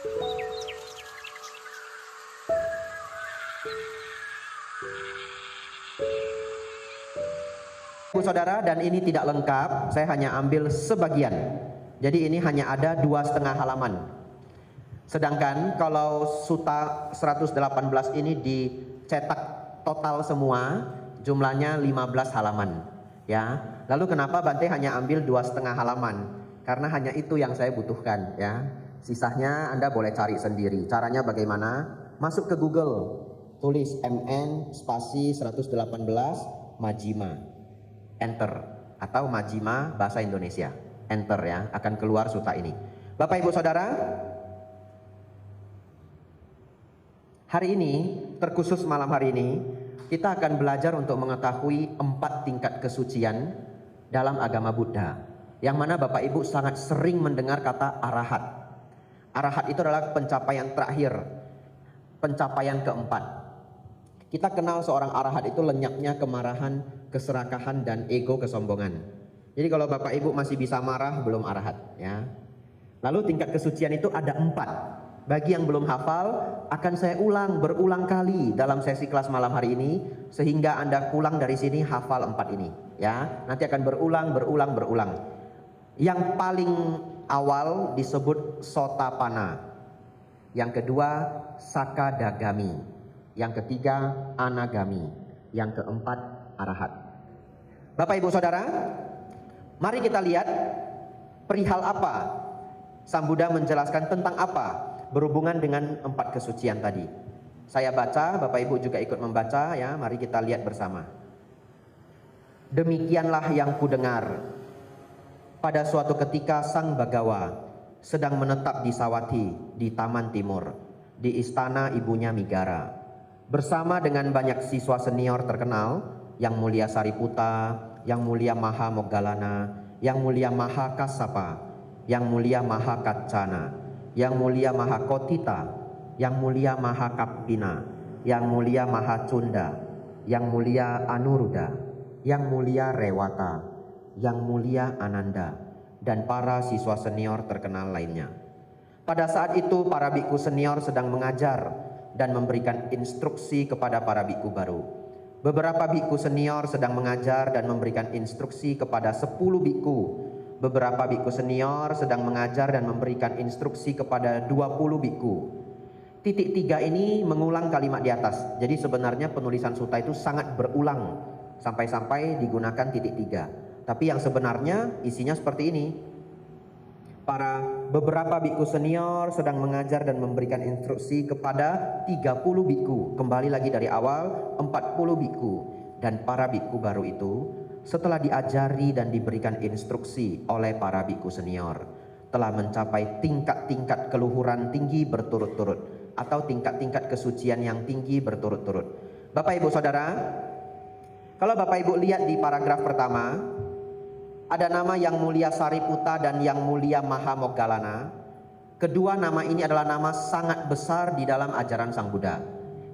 Bu saudara, dan ini tidak lengkap, saya hanya ambil sebagian. Jadi ini hanya ada 2,5 halaman. Sedangkan kalau Suta 118 ini dicetak total semua, jumlahnya 15 halaman. Ya, lalu kenapa Bante hanya ambil 2,5 halaman? Karena hanya itu yang saya butuhkan. Ya, sisanya Anda boleh cari sendiri. Caranya bagaimana? Masuk ke Google, tulis MN spasi 118 Majjhima. Enter, atau Majjhima bahasa Indonesia, enter ya, akan keluar suta ini. Bapak Ibu Saudara, hari ini, terkhusus malam hari ini, kita akan belajar untuk mengetahui 4 tingkat kesucian dalam agama Buddha, yang mana Bapak Ibu sangat sering mendengar kata arahat. Arahat itu adalah pencapaian terakhir, pencapaian keempat. Kita kenal seorang arahat itu lenyapnya kemarahan, keserakahan, dan ego kesombongan. Jadi kalau Bapak Ibu masih bisa marah, belum arahat ya. Lalu tingkat kesucian itu ada 4. Bagi yang belum hafal, akan saya berulang kali dalam sesi kelas malam hari ini, sehingga Anda pulang dari sini hafal 4 ini ya. Nanti akan berulang. Yang paling awal disebut Sotapanna, yang kedua Sakadagami, yang ketiga Anagami, yang keempat Arahat. Bapak Ibu Saudara, mari kita lihat perihal apa Sang Buddha menjelaskan tentang apa berhubungan dengan 4 kesucian tadi. Saya baca, Bapak Ibu juga ikut membaca ya. Mari kita lihat bersama. Demikianlah yang kudengar. Pada suatu ketika Sang Bagawa sedang menetap di Sawati, di Taman Timur, di istana ibunya Migara, bersama dengan banyak siswa senior terkenal, yang mulia Sariputta, yang mulia Maha Moggallana, yang mulia Maha Kassapa, yang mulia Maha Kaccana, yang mulia Maha Kotita, yang mulia Maha Kappina, yang mulia Maha Cunda, yang mulia Anuruddha, yang mulia Rewata, yang mulia Ananda, dan para siswa senior terkenal lainnya. Pada saat itu para biku senior sedang mengajar dan memberikan instruksi kepada para biku baru. Beberapa biku senior sedang mengajar dan memberikan instruksi kepada 10 biku. Beberapa biku senior sedang mengajar dan memberikan instruksi kepada 20 biku. Titik 3 ini mengulang kalimat di atas. Jadi sebenarnya penulisan suta itu sangat berulang, sampai-sampai digunakan titik 3. Tapi yang sebenarnya isinya seperti ini. Beberapa biku senior sedang mengajar dan memberikan instruksi kepada 30 biku. Kembali lagi dari awal, 40 biku. Dan para biku baru itu setelah diajari dan diberikan instruksi oleh para biku senior, telah mencapai tingkat-tingkat keluhuran tinggi berturut-turut, atau tingkat-tingkat kesucian yang tinggi berturut-turut. Bapak Ibu Saudara, kalau Bapak Ibu lihat di paragraf pertama, ada nama yang mulia Sariputta dan yang mulia Maha Moggallana. Kedua nama ini adalah nama sangat besar di dalam ajaran Sang Buddha.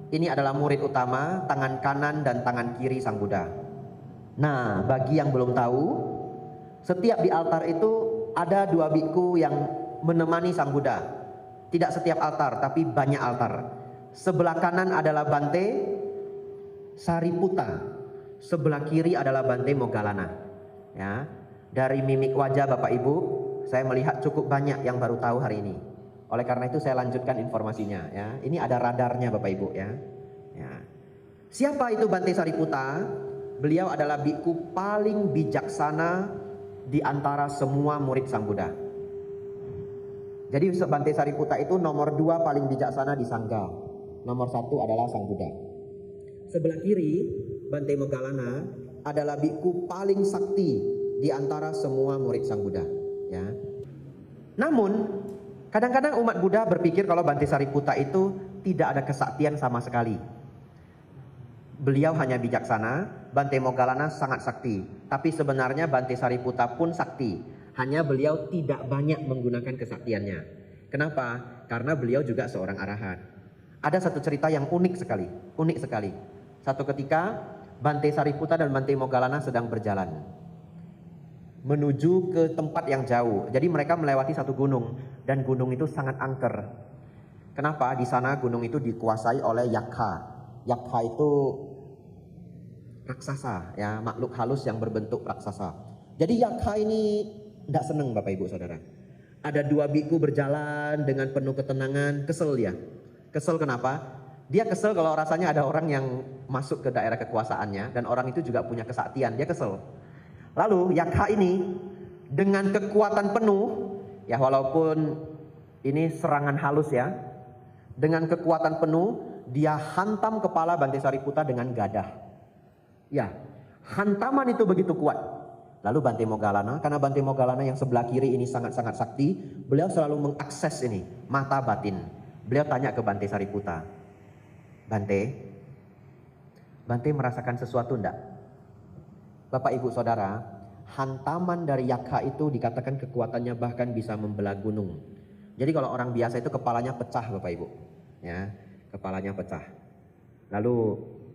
Ini adalah murid utama, tangan kanan dan tangan kiri Sang Buddha. Nah, bagi yang belum tahu, setiap di altar itu ada 2 biku yang menemani Sang Buddha. Tidak setiap altar, tapi banyak altar. Sebelah kanan adalah Bante Sariputta, sebelah kiri adalah Bante Moggallana. Ya. Dari mimik wajah Bapak Ibu, saya melihat cukup banyak yang baru tahu hari ini. Oleh karena itu saya lanjutkan informasinya ya. Ini ada radarnya Bapak Ibu ya. Siapa itu Bante Sariputta? Beliau adalah biku paling bijaksana di antara semua murid Sang Buddha. Jadi Bante Sariputta itu nomor 2 paling bijaksana di Sangha. Nomor 1 adalah Sang Buddha. Sebelah kiri Bante Moggallana adalah biku paling sakti di antara semua murid Sang Buddha ya. Namun kadang-kadang umat Buddha berpikir kalau Bante Sariputta itu tidak ada kesaktian sama sekali. Beliau hanya bijaksana, Bante Moggallana sangat sakti. Tapi sebenarnya Bante Sariputta pun sakti, hanya beliau tidak banyak menggunakan kesaktiannya. Kenapa? Karena beliau juga seorang arahat. Ada satu cerita yang unik sekali. Satu ketika Bante Sariputta dan Bante Moggallana sedang berjalan menuju ke tempat yang jauh. Jadi mereka melewati satu gunung, dan gunung itu sangat angker. Kenapa? Di sana gunung itu dikuasai oleh Yakha. Yakha itu raksasa, ya, makhluk halus yang berbentuk raksasa. Jadi Yakha ini tidak senang Bapak Ibu Saudara. Ada dua biku berjalan dengan penuh ketenangan, kesel dia. Kesel kenapa? Dia kesel kalau rasanya ada orang yang masuk ke daerah kekuasaannya dan orang itu juga punya kesaktian, dia kesel. Lalu Yakha ini dengan kekuatan penuh, ya walaupun ini serangan halus ya, dengan kekuatan penuh dia hantam kepala Bante Sariputa dengan gadah. Ya, hantaman itu begitu kuat. Lalu Bante Moggallana, karena Bante Moggallana yang sebelah kiri ini sangat-sangat sakti, beliau selalu mengakses ini mata batin. Beliau tanya ke Bante Sariputa, Bante merasakan sesuatu enggak? Bapak Ibu Saudara, hantaman dari Yakha itu dikatakan kekuatannya bahkan bisa membelah gunung. Jadi kalau orang biasa itu kepalanya pecah Bapak Ibu, ya, kepalanya pecah. Lalu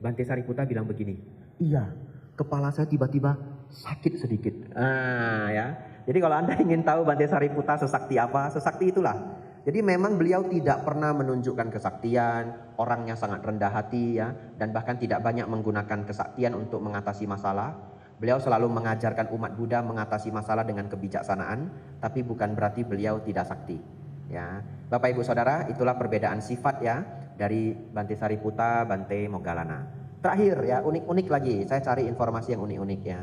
Bante Sariputa bilang begini, iya, kepala saya tiba-tiba sakit sedikit. Ya. Jadi kalau Anda ingin tahu Bante Sariputa sesakti apa, sesakti itulah. Jadi memang beliau tidak pernah menunjukkan kesaktian, orangnya sangat rendah hati ya, dan bahkan tidak banyak menggunakan kesaktian untuk mengatasi masalah. Beliau selalu mengajarkan umat Buddha mengatasi masalah dengan kebijaksanaan, tapi bukan berarti beliau tidak sakti. Ya, Bapak Ibu Saudara, itulah perbedaan sifat ya dari Bante Sariputa, Bante Moggallana. Terakhir ya, unik-unik lagi, saya cari informasi yang unik-unik ya.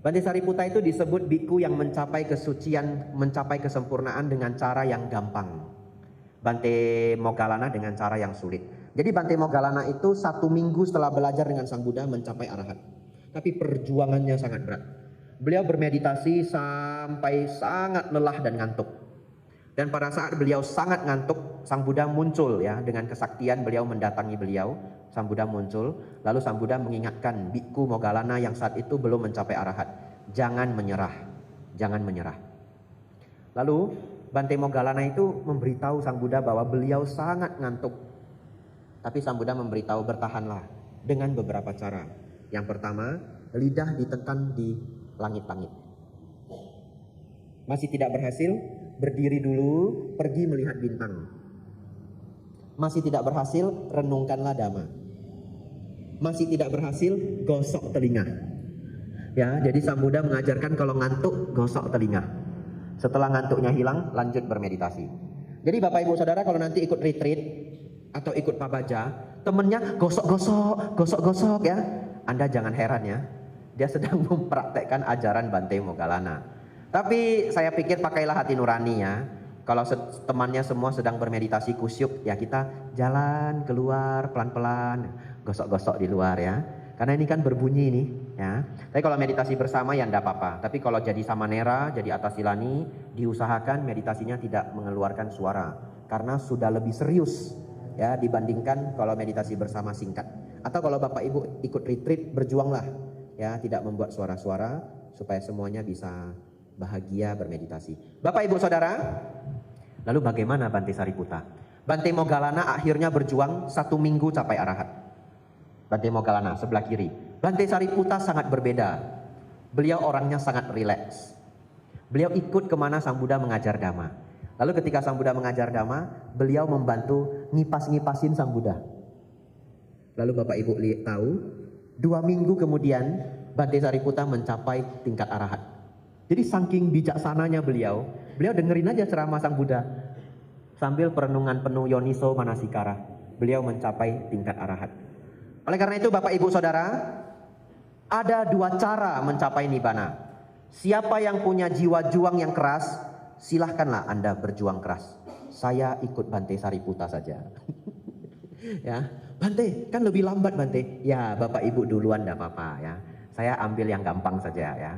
Bante Sariputa itu disebut biku yang mencapai kesucian, mencapai kesempurnaan dengan cara yang gampang. Bante Moggallana dengan cara yang sulit. Jadi Bante Moggallana itu 1 minggu setelah belajar dengan Sang Buddha mencapai arahat. Tapi perjuangannya sangat berat. Beliau bermeditasi sampai sangat lelah dan ngantuk. Dan pada saat beliau sangat ngantuk, Sang Buddha muncul ya, dengan kesaktian beliau mendatangi beliau. Sang Buddha muncul, lalu Sang Buddha mengingatkan biku Moggallana yang saat itu belum mencapai arahat, jangan menyerah, jangan menyerah. Lalu Bante Moggallana itu memberitahu Sang Buddha bahwa beliau sangat ngantuk. Tapi Sang Buddha memberitahu bertahanlah dengan beberapa cara. Yang pertama, lidah ditekan di langit-langit. Masih tidak berhasil, berdiri dulu, pergi melihat bintang. Masih tidak berhasil, renungkanlah Dhamma. Masih tidak berhasil, gosok telinga. Ya, jadi Sang Buddha mengajarkan kalau ngantuk, gosok telinga. Setelah ngantuknya hilang, lanjut bermeditasi. Jadi Bapak Ibu Saudara kalau nanti ikut retreat atau ikut pabaja, temennya gosok-gosok ya, Anda jangan heran ya, dia sedang mempraktekkan ajaran Bante Moggallana. Tapi saya pikir pakailah hati nurani ya. Kalau temannya semua sedang bermeditasi kusyuk, ya kita jalan keluar pelan-pelan, gosok-gosok di luar ya. Karena ini kan berbunyi nih ya. Tapi kalau meditasi bersama ya enggak apa-apa. Tapi kalau jadi samanera, jadi atasilani, diusahakan meditasinya tidak mengeluarkan suara. Karena sudah lebih serius ya dibandingkan kalau meditasi bersama singkat. Atau kalau Bapak Ibu ikut retreat, berjuanglah ya tidak membuat suara-suara supaya semuanya bisa bahagia bermeditasi. Bapak Ibu Saudara, lalu bagaimana Bante Sariputa? Bante Moggallana akhirnya berjuang 1 minggu capai arahat. Bante Moggallana sebelah kiri. Bante Sariputa sangat berbeda. Beliau orangnya sangat rileks. Beliau ikut kemana Sang Buddha mengajar Dhamma. Lalu ketika Sang Buddha mengajar Dhamma, beliau membantu ngipas-ngipasin Sang Buddha. Lalu Bapak Ibu tahu, 2 minggu kemudian Bante Sariputa mencapai tingkat arahat. Jadi saking bijaksananya beliau dengerin aja ceramah Sang Buddha. Sambil perenungan penuh yoniso manasikara, beliau mencapai tingkat arahat. Oleh karena itu Bapak Ibu Saudara, ada 2 cara mencapai nibbana. Siapa yang punya jiwa juang yang keras, silahkanlah Anda berjuang keras. Saya ikut Bante Sariputa saja. Ya, Bante kan lebih lambat Bante. Ya Bapak Ibu duluan enggak apa-apa ya. Saya ambil yang gampang saja ya.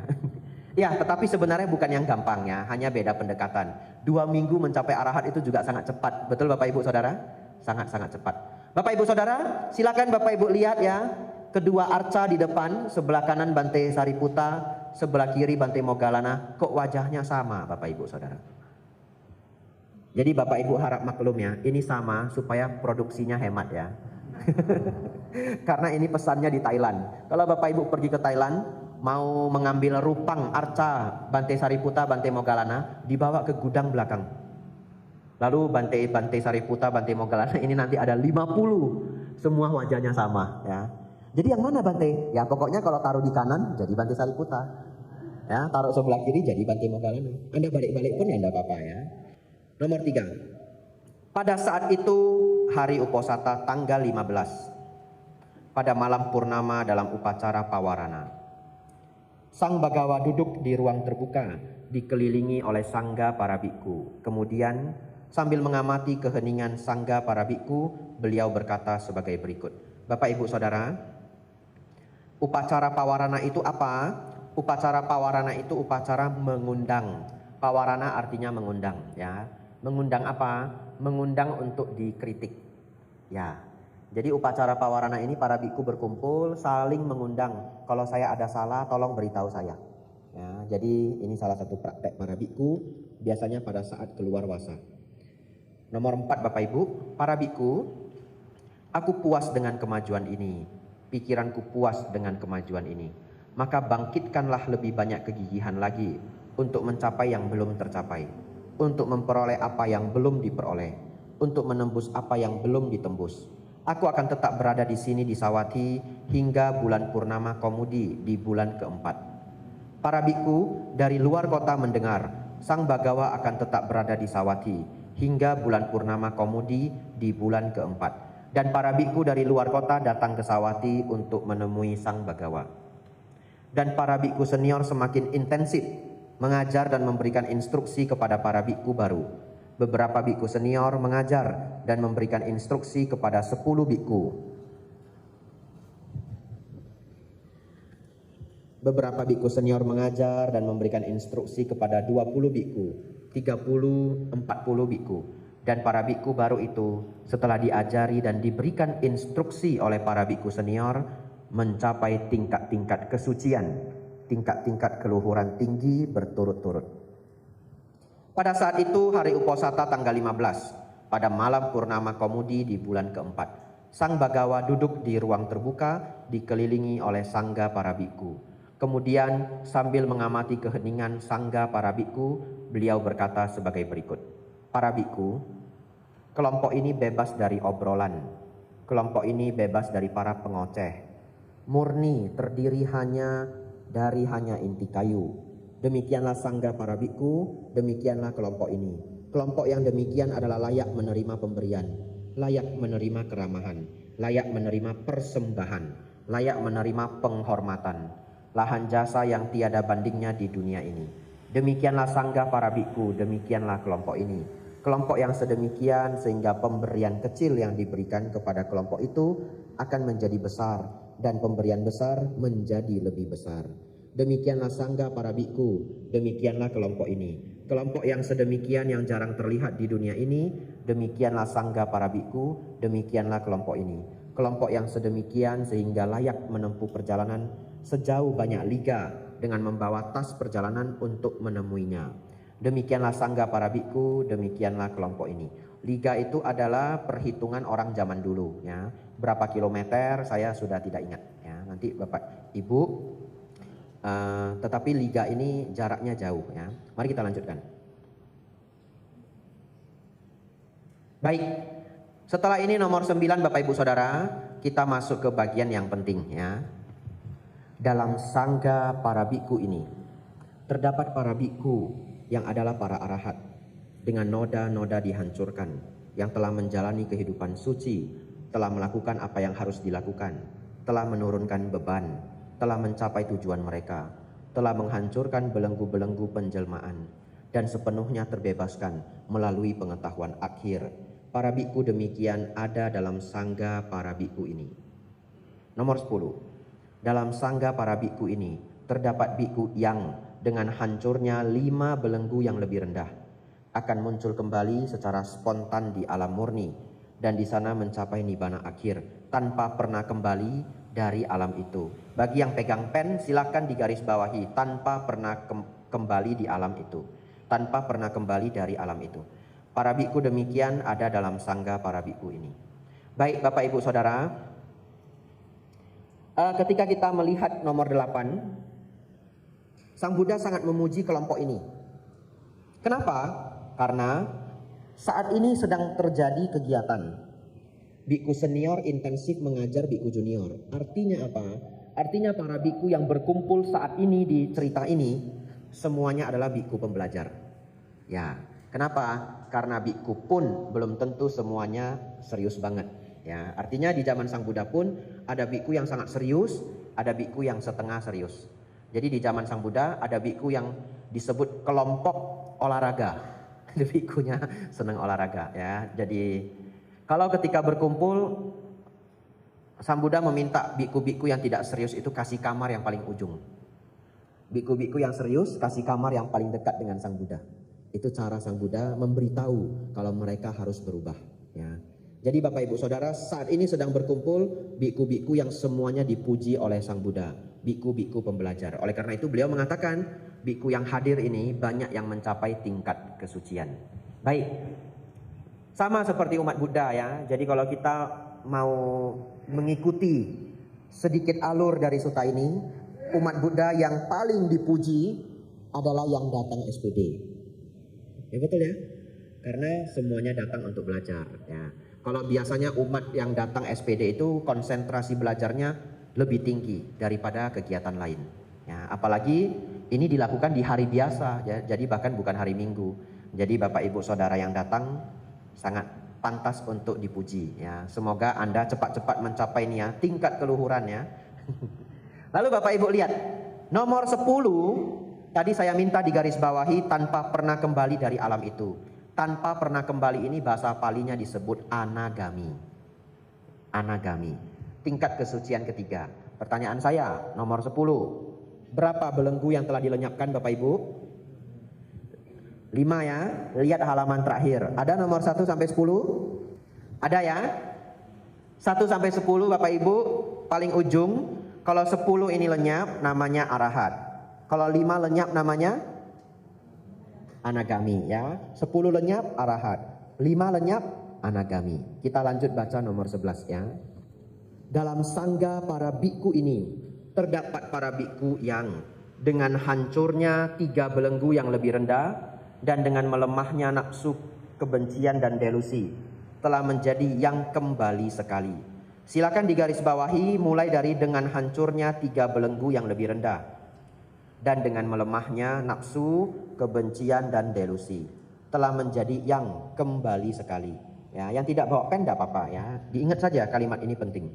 Ya, tetapi sebenarnya bukan yang gampang ya, hanya beda pendekatan. 2 minggu mencapai arahat itu juga sangat cepat. Betul Bapak Ibu Saudara? Sangat-sangat cepat. Bapak Ibu Saudara, silakan Bapak Ibu lihat ya. Kedua arca di depan, sebelah kanan Bante Sariputa, sebelah kiri Bante Moggallana. Kok wajahnya sama Bapak Ibu Saudara? Jadi Bapak Ibu harap maklum ya, ini sama supaya produksinya hemat ya. Karena ini pesannya di Thailand. Kalau Bapak Ibu pergi ke Thailand, mau mengambil rupang arca Bante Sariputa, Bante Moggallana, dibawa ke gudang belakang. Lalu Bante Sariputa, Bante Moggallana ini nanti ada 50. Semua wajahnya sama ya. Jadi yang mana Bante? Ya pokoknya kalau taruh di kanan jadi Bante Sariputa. Ya, taruh sebelah kiri jadi Bante Moggallana. Anda balik-balik pun ya enggak apa-apa ya. Nomor 3. Pada saat itu hari Uposatha tanggal 15. Pada malam purnama dalam upacara Pawarana. Sang Bagawa duduk di ruang terbuka, dikelilingi oleh sangga para bikku. Kemudian sambil mengamati keheningan sangga para bikku, beliau berkata sebagai berikut. Bapak Ibu Saudara, upacara Pawarana itu apa? Upacara Pawarana itu upacara mengundang. Pawarana artinya mengundang ya. Mengundang apa? Mengundang untuk dikritik. Ya. Jadi upacara Pawarana ini para biku berkumpul saling mengundang. Kalau saya ada salah tolong beritahu saya. Ya, jadi ini salah satu praktek para biku biasanya pada saat keluar wasa. Nomor 4 Bapak Ibu, para biku, aku puas dengan kemajuan ini. Pikiranku puas dengan kemajuan ini. Maka bangkitkanlah lebih banyak kegigihan lagi untuk mencapai yang belum tercapai. Untuk memperoleh apa yang belum diperoleh. Untuk menembus apa yang belum ditembus. Aku akan tetap berada di sini di Sawathi hingga bulan purnama Komudi di bulan keempat. Para biku dari luar kota mendengar Sang Bagawa akan tetap berada di Sawathi hingga bulan purnama Komudi di bulan keempat. Dan para biku dari luar kota datang ke Sawathi untuk menemui Sang Bagawa. Dan para biku senior semakin intensif mengajar dan memberikan instruksi kepada para biku baru. Beberapa biku senior mengajar dan memberikan instruksi kepada 10 biku. Beberapa biku senior mengajar dan memberikan instruksi kepada 20 biku, 30, 40 biku. Dan para biku baru itu setelah diajari dan diberikan instruksi oleh para biku senior mencapai tingkat-tingkat kesucian, tingkat-tingkat keluhuran tinggi berturut-turut. Pada saat itu hari Uposatha tanggal 15, pada malam purnama Komudi di bulan keempat, Sang Bagawa duduk di ruang terbuka dikelilingi oleh sangga para biku. Kemudian sambil mengamati keheningan sangga para biku, beliau berkata sebagai berikut. Para biku, kelompok ini bebas dari obrolan. Kelompok ini bebas dari para pengoceh. Murni terdiri hanya dari inti kayu. Demikianlah sangga para biku, demikianlah kelompok ini. Kelompok yang demikian adalah layak menerima pemberian, layak menerima keramahan, layak menerima persembahan, layak menerima penghormatan, lahan jasa yang tiada bandingnya di dunia ini. Demikianlah sangga para biku, demikianlah kelompok ini. Kelompok yang sedemikian sehingga pemberian kecil yang diberikan kepada kelompok itu akan menjadi besar dan pemberian besar menjadi lebih besar. Demikianlah sangga para biku, demikianlah kelompok ini. Kelompok yang sedemikian yang jarang terlihat di dunia ini, demikianlah sangga para biku, demikianlah kelompok ini. Kelompok yang sedemikian sehingga layak menempuh perjalanan sejauh banyak liga dengan membawa tas perjalanan untuk menemuinya. Demikianlah sangga para biku, demikianlah kelompok ini. Liga itu adalah perhitungan orang zaman dulu ya. Berapa kilometer saya sudah tidak ingat ya. Nanti Bapak Ibu tetapi liga ini jaraknya jauh ya. Mari kita lanjutkan. Baik. Setelah ini nomor 9 Bapak Ibu Saudara, kita masuk ke bagian yang penting ya. Dalam sangga para biku ini terdapat para biku yang adalah para arahat dengan noda-noda dihancurkan, yang telah menjalani kehidupan suci, telah melakukan apa yang harus dilakukan, telah menurunkan beban, telah mencapai tujuan mereka, telah menghancurkan belenggu-belenggu penjelmaan, dan sepenuhnya terbebaskan melalui pengetahuan akhir. Para biku demikian ada dalam sangga para biku ini. Nomor 10. Dalam sangga para biku ini terdapat biku yang dengan hancurnya 5 belenggu yang lebih rendah akan muncul kembali secara spontan di alam murni dan di sana mencapai nibbana akhir tanpa pernah kembali dari alam itu. Bagi yang pegang pen silakan digarisbawahi tanpa pernah kembali di alam itu, tanpa pernah kembali dari alam itu. Para biku demikian ada dalam sangga para biku ini. Baik Bapak Ibu Saudara, ketika kita melihat nomor 8, Sang Buddha sangat memuji kelompok ini. Kenapa? Karena Saat ini sedang terjadi kegiatan biku senior intensif mengajar biku junior. Artinya apa? Artinya para biku yang berkumpul saat ini di cerita ini semuanya adalah biku pembelajar. Ya, kenapa? Karena biku pun belum tentu semuanya serius banget. Ya, artinya di zaman Sang Buddha pun ada biku yang sangat serius, ada biku yang setengah serius. Jadi di zaman Sang Buddha ada biku yang disebut kelompok olahraga. Bikunya senang olahraga ya. Jadi kalau ketika berkumpul Sang Buddha meminta biku-biku yang tidak serius itu kasih kamar yang paling ujung. Biku-biku yang serius kasih kamar yang paling dekat dengan Sang Buddha. Itu cara Sang Buddha memberitahu kalau mereka harus berubah ya. Jadi Bapak Ibu Saudara, saat ini sedang berkumpul biku-biku yang semuanya dipuji oleh Sang Buddha, biku-biku pembelajar. Oleh karena itu beliau mengatakan biku yang hadir ini banyak yang mencapai tingkat kesucian. Baik, sama seperti umat Buddha ya. Jadi kalau kita mau mengikuti sedikit alur dari sutta ini, umat Buddha yang paling dipuji adalah yang datang SPD. Ya betul ya, karena semuanya datang untuk belajar ya. Kalau biasanya umat yang datang SPD itu konsentrasi belajarnya lebih tinggi daripada kegiatan lain. Ya, apalagi ini dilakukan di hari biasa, ya, jadi bahkan bukan hari Minggu. Jadi Bapak Ibu Saudara yang datang sangat pantas untuk dipuji. Ya, semoga Anda cepat-cepat mencapai ini ya, tingkat keluhuran ya. Lalu Bapak Ibu lihat nomor 10 tadi saya minta digarisbawahi tanpa pernah kembali dari alam itu. Tanpa pernah kembali ini bahasa Palinya disebut anagami. Anagami. Tingkat kesucian ketiga. Pertanyaan saya nomor 10. Berapa belenggu yang telah dilenyapkan Bapak Ibu? 5 ya. Lihat halaman terakhir. Ada nomor 1 sampai 10? Ada ya? 1 sampai 10 Bapak Ibu paling ujung. Kalau 10 ini lenyap namanya arahat. Kalau 5 lenyap namanya anagami ya. 10 lenyap arahat, 5 lenyap anagami. Kita lanjut baca nomor 11 ya. Dalam sangga para biku ini terdapat para biku yang dengan hancurnya 3 belenggu yang lebih rendah dan dengan melemahnya nafsu kebencian dan delusi telah menjadi yang kembali sekali. Silakan digarisbawahi mulai dari dengan hancurnya 3 belenggu yang lebih rendah dan dengan melemahnya nafsu, kebencian dan delusi telah menjadi yang kembali sekali. Ya, yang tidak bawa pen tidak apa-apa ya. Diingat saja kalimat ini penting.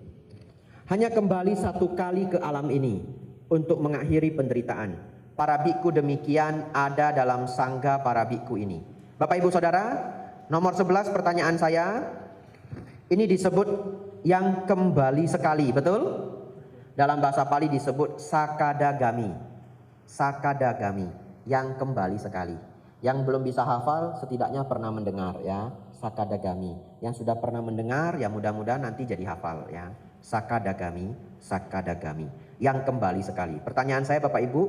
Hanya kembali 1 kali ke alam ini untuk mengakhiri penderitaan. Para biku demikian ada dalam sangga para biku ini. Bapak Ibu Saudara, nomor 11 pertanyaan saya. Ini disebut yang kembali sekali, betul? Dalam bahasa Pali disebut sakadagami. Sakadagami, yang kembali sekali. Yang belum bisa hafal setidaknya pernah mendengar ya, sakadagami. Yang sudah pernah mendengar ya mudah-mudahan nanti jadi hafal ya. Sakadagami, sakadagami, yang kembali sekali. Pertanyaan saya Bapak Ibu,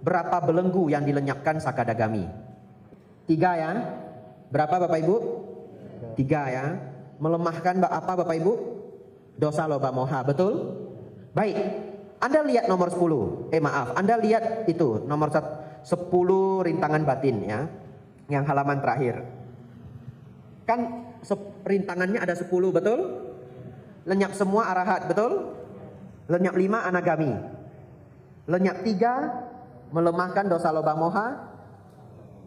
berapa belenggu yang dilenyapkan sakadagami? 3 ya. Berapa Bapak Ibu? 3 ya. Melemahkan apa Bapak Ibu? Dosa loba moha, betul? Baik. Anda lihat nomor 10, Anda lihat itu nomor 10 rintangan batin ya, yang halaman terakhir. Kan rintangannya ada 10, betul? Lenyap semua arahat, betul? Lenyap 5 anagami. Lenyap 3 melemahkan dosa loba moha,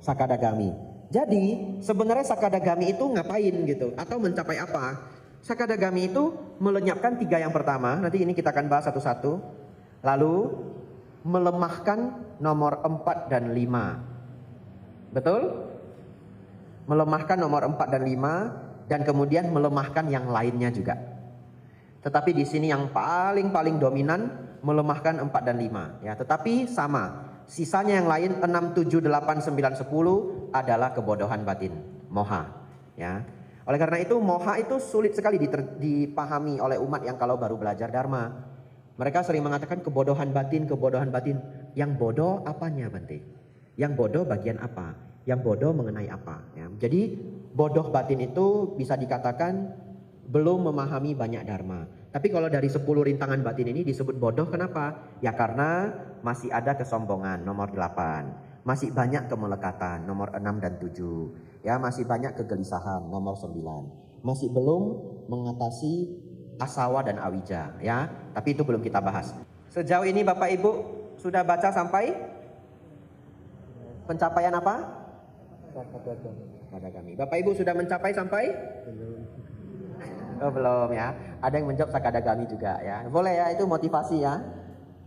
sakadagami. Jadi sebenarnya sakadagami itu ngapain gitu, atau mencapai apa? Sakadagami itu melenyapkan 3 yang pertama, nanti ini kita akan bahas satu-satu. Lalu melemahkan nomor 4 dan 5. Betul? Melemahkan nomor 4 dan 5 dan kemudian melemahkan yang lainnya juga. Tetapi di sini yang paling dominan melemahkan 4 dan 5 ya, tetapi sama. Sisanya yang lain 6, 7, 8, 9, 10 adalah kebodohan batin, moha ya. Oleh karena itu moha itu sulit sekali dipahami oleh umat yang kalau baru belajar dharma. Mereka sering mengatakan kebodohan batin, kebodohan batin. Yang bodoh apanya Bante? Yang bodoh bagian apa? Yang bodoh mengenai apa? Ya. Jadi bodoh batin itu bisa dikatakan belum memahami banyak dharma. Tapi kalau dari 10 rintangan batin ini disebut bodoh, kenapa? Ya karena masih ada kesombongan, nomor 8. Masih banyak kemelekatan, nomor 6 dan 7. Ya, masih banyak kegelisahan, nomor 9. Masih belum mengatasi asawa dan awija, ya. Tapi itu belum kita bahas. Sejauh ini Bapak Ibu sudah baca sampai pencapaian apa? Pada kami. Bapak Ibu sudah mencapai sampai? Belum. Oh, belum ya. Ada yang menjawab sakadagami juga ya. Boleh ya, itu motivasi ya.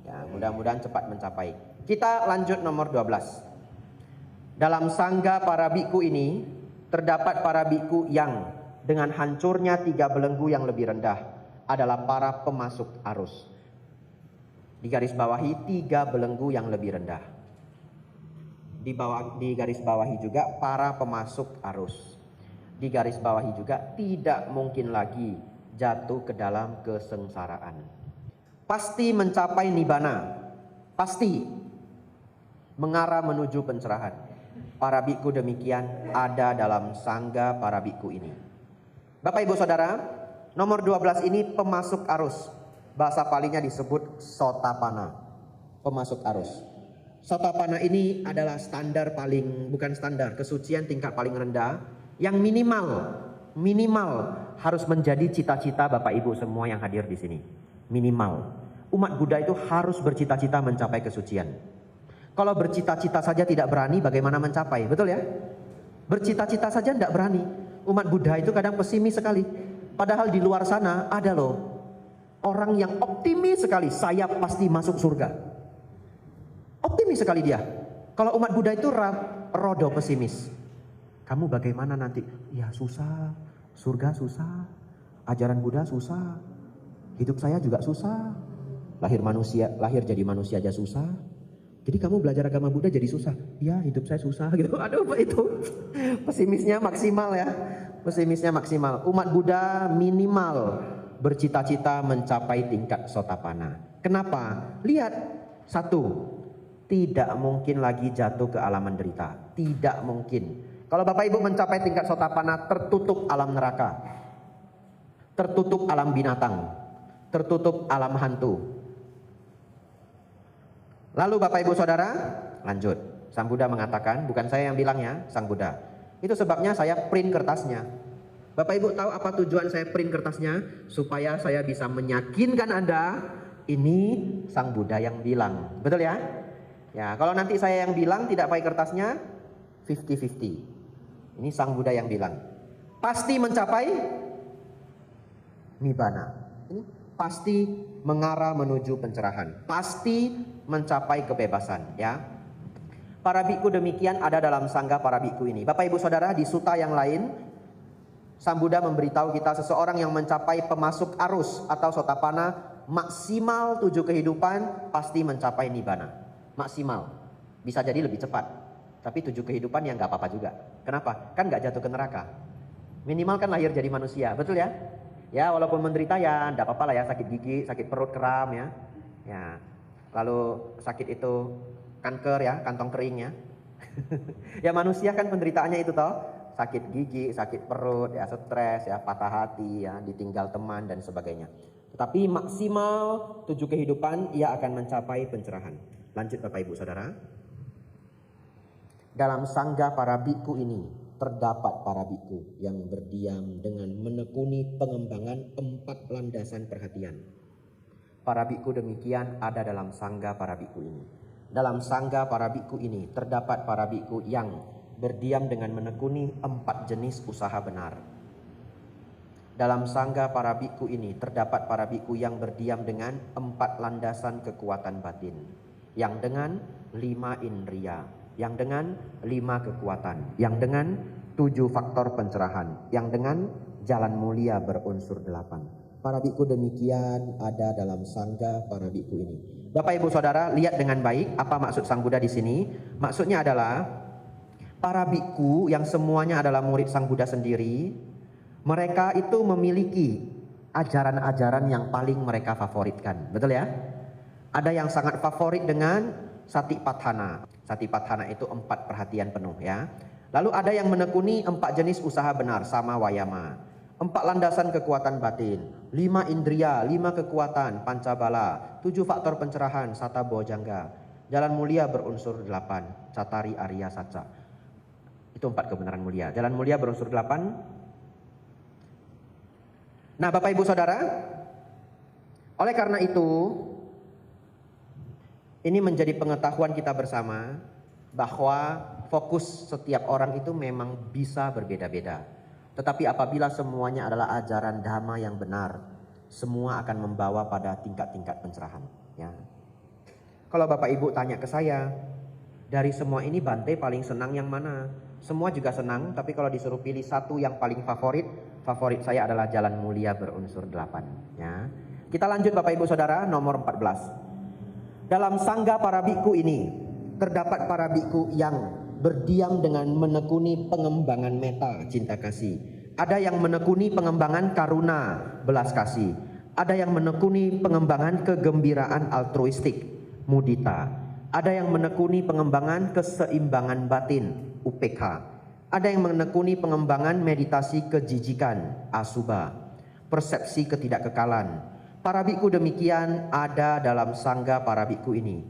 Ya, mudah-mudahan cepat mencapai. Kita lanjut nomor 12. Dalam sangga para biku ini terdapat para biku yang dengan hancurnya 3 belenggu yang lebih rendah adalah para pemasuk arus. Di garis bawahi 3 belenggu yang lebih rendah. Di garis bawahi juga para pemasuk arus. Di garis bawahi juga tidak mungkin lagi jatuh ke dalam kesengsaraan. Pasti mencapai nibbana. Pasti mengarah menuju pencerahan. Para biku demikian ada dalam sangga para biku ini. Bapak Ibu Saudara, nomor 12 ini pemasuk arus. Bahasa palingnya disebut sotapana. Pemasuk arus. Sotapana ini adalah standar paling, bukan standar, kesucian tingkat paling rendah yang minimal harus menjadi cita-cita Bapak Ibu semua yang hadir di sini. Minimal. Umat Buddha itu harus bercita-cita mencapai kesucian. Kalau bercita-cita saja tidak berani, bagaimana mencapai? Betul ya? Bercita-cita saja tidak berani. Umat Buddha itu kadang pesimis sekali. Padahal di luar sana ada loh orang yang optimis sekali, saya pasti masuk surga. Optimis sekali dia. Kalau umat Buddha itu rodo pesimis. Kamu bagaimana nanti? Ya susah, surga susah, ajaran Buddha susah, hidup saya juga susah, lahir jadi manusia aja susah. Jadi kamu belajar agama Buddha jadi susah? Ya hidup saya susah gitu. Aduh itu pesimisnya maksimal ya. Pesimisnya maksimal. Umat Buddha minimal bercita-cita mencapai tingkat sotapana. Kenapa? Lihat, satu, tidak mungkin lagi jatuh ke alam menderita. Tidak mungkin. Kalau Bapak Ibu mencapai tingkat sotapana, tertutup alam neraka, tertutup alam binatang, tertutup alam hantu. Lalu Bapak Ibu Saudara, lanjut. Sang Buddha mengatakan, bukan saya yang bilang ya, Sang Buddha. Itu sebabnya saya print kertasnya. Bapak Ibu tahu apa tujuan saya print kertasnya? Supaya saya bisa meyakinkan Anda, ini Sang Buddha yang bilang. Betul ya? Ya, kalau nanti saya yang bilang tidak pakai kertasnya, 50-50. Ini Sang Buddha yang bilang. Pasti mencapai nibbana. Ini pasti mengarah menuju pencerahan. Pasti mencapai kebebasan ya. Para biku demikian ada dalam sangga para biku ini. Bapak Ibu Saudara, di suta yang lain Sang Buddha memberitahu kita seseorang yang mencapai pemasuk arus atau sotapana maksimal 7 kehidupan pasti mencapai nibbana. Maksimal. Bisa jadi lebih cepat. Tapi 7 kehidupan yang gak apa-apa juga. Kenapa? Kan gak jatuh ke neraka. Minimal kan lahir jadi manusia. Betul ya? Ya walaupun menderita ya gak apa-apa lah ya. Sakit gigi, sakit perut, kram ya. Ya. Lalu sakit itu kanker ya, kantong kering ya. Ya manusia kan penderitaannya itu toh. Sakit gigi, sakit perut, ya stres, ya patah hati, ya ditinggal teman dan sebagainya. Tetapi maksimal 7 kehidupan ia akan mencapai pencerahan. Lanjut Bapak Ibu Saudara. Dalam sangga para biku ini terdapat para biku yang berdiam dengan menekuni pengembangan 4 landasan perhatian. Para biku demikian ada dalam sangga para biku ini. Dalam sangga para biku ini terdapat para biku yang berdiam dengan menekuni 4 jenis usaha benar. Dalam sangga para biku ini terdapat para biku yang berdiam dengan 4 landasan kekuatan batin, yang dengan 5 indria, yang dengan 5 kekuatan, yang dengan 7 faktor pencerahan, yang dengan jalan mulia berunsur 8. Para biku demikian ada dalam sangga para biku ini. Bapak Ibu Saudara, lihat dengan baik apa maksud Sang Buddha di sini. Maksudnya adalah para biku yang semuanya adalah murid Sang Buddha sendiri, mereka itu memiliki ajaran-ajaran yang paling mereka favoritkan. Betul ya? Ada yang sangat favorit dengan Satipatthana. Satipatthana itu 4 perhatian penuh ya. Lalu ada yang menekuni 4 jenis usaha benar, sama wayama. 4 landasan kekuatan batin, 5 indria, 5 kekuatan, pancabala, 7 faktor pencerahan, sata bojangga. Jalan mulia berunsur 8, Catari Arya Saca. Itu 4 kebenaran mulia. Jalan mulia berunsur 8. Nah, Bapak Ibu Saudara, oleh karena itu, ini menjadi pengetahuan kita bersama bahwa fokus setiap orang itu memang bisa berbeda-beda. Tetapi apabila semuanya adalah ajaran dhamma yang benar, semua akan membawa pada tingkat-tingkat pencerahan. Ya. Kalau Bapak Ibu tanya ke saya, dari semua ini Bante paling senang yang mana? Semua juga senang, tapi kalau disuruh pilih satu yang paling favorit, favorit saya adalah jalan mulia berunsur 8. Ya. Kita lanjut Bapak Ibu Saudara, nomor 14. Dalam sangga para biku ini, terdapat para biku yang berdiam dengan menekuni pengembangan meta, cinta kasih. Ada yang menekuni pengembangan karuna, belas kasih. Ada yang menekuni pengembangan kegembiraan altruistik, mudita. Ada yang menekuni pengembangan keseimbangan batin, upekha. Ada yang menekuni pengembangan meditasi kejijikan, asubha. Persepsi ketidakkekalan. Para biku demikian ada dalam sangga para biku ini.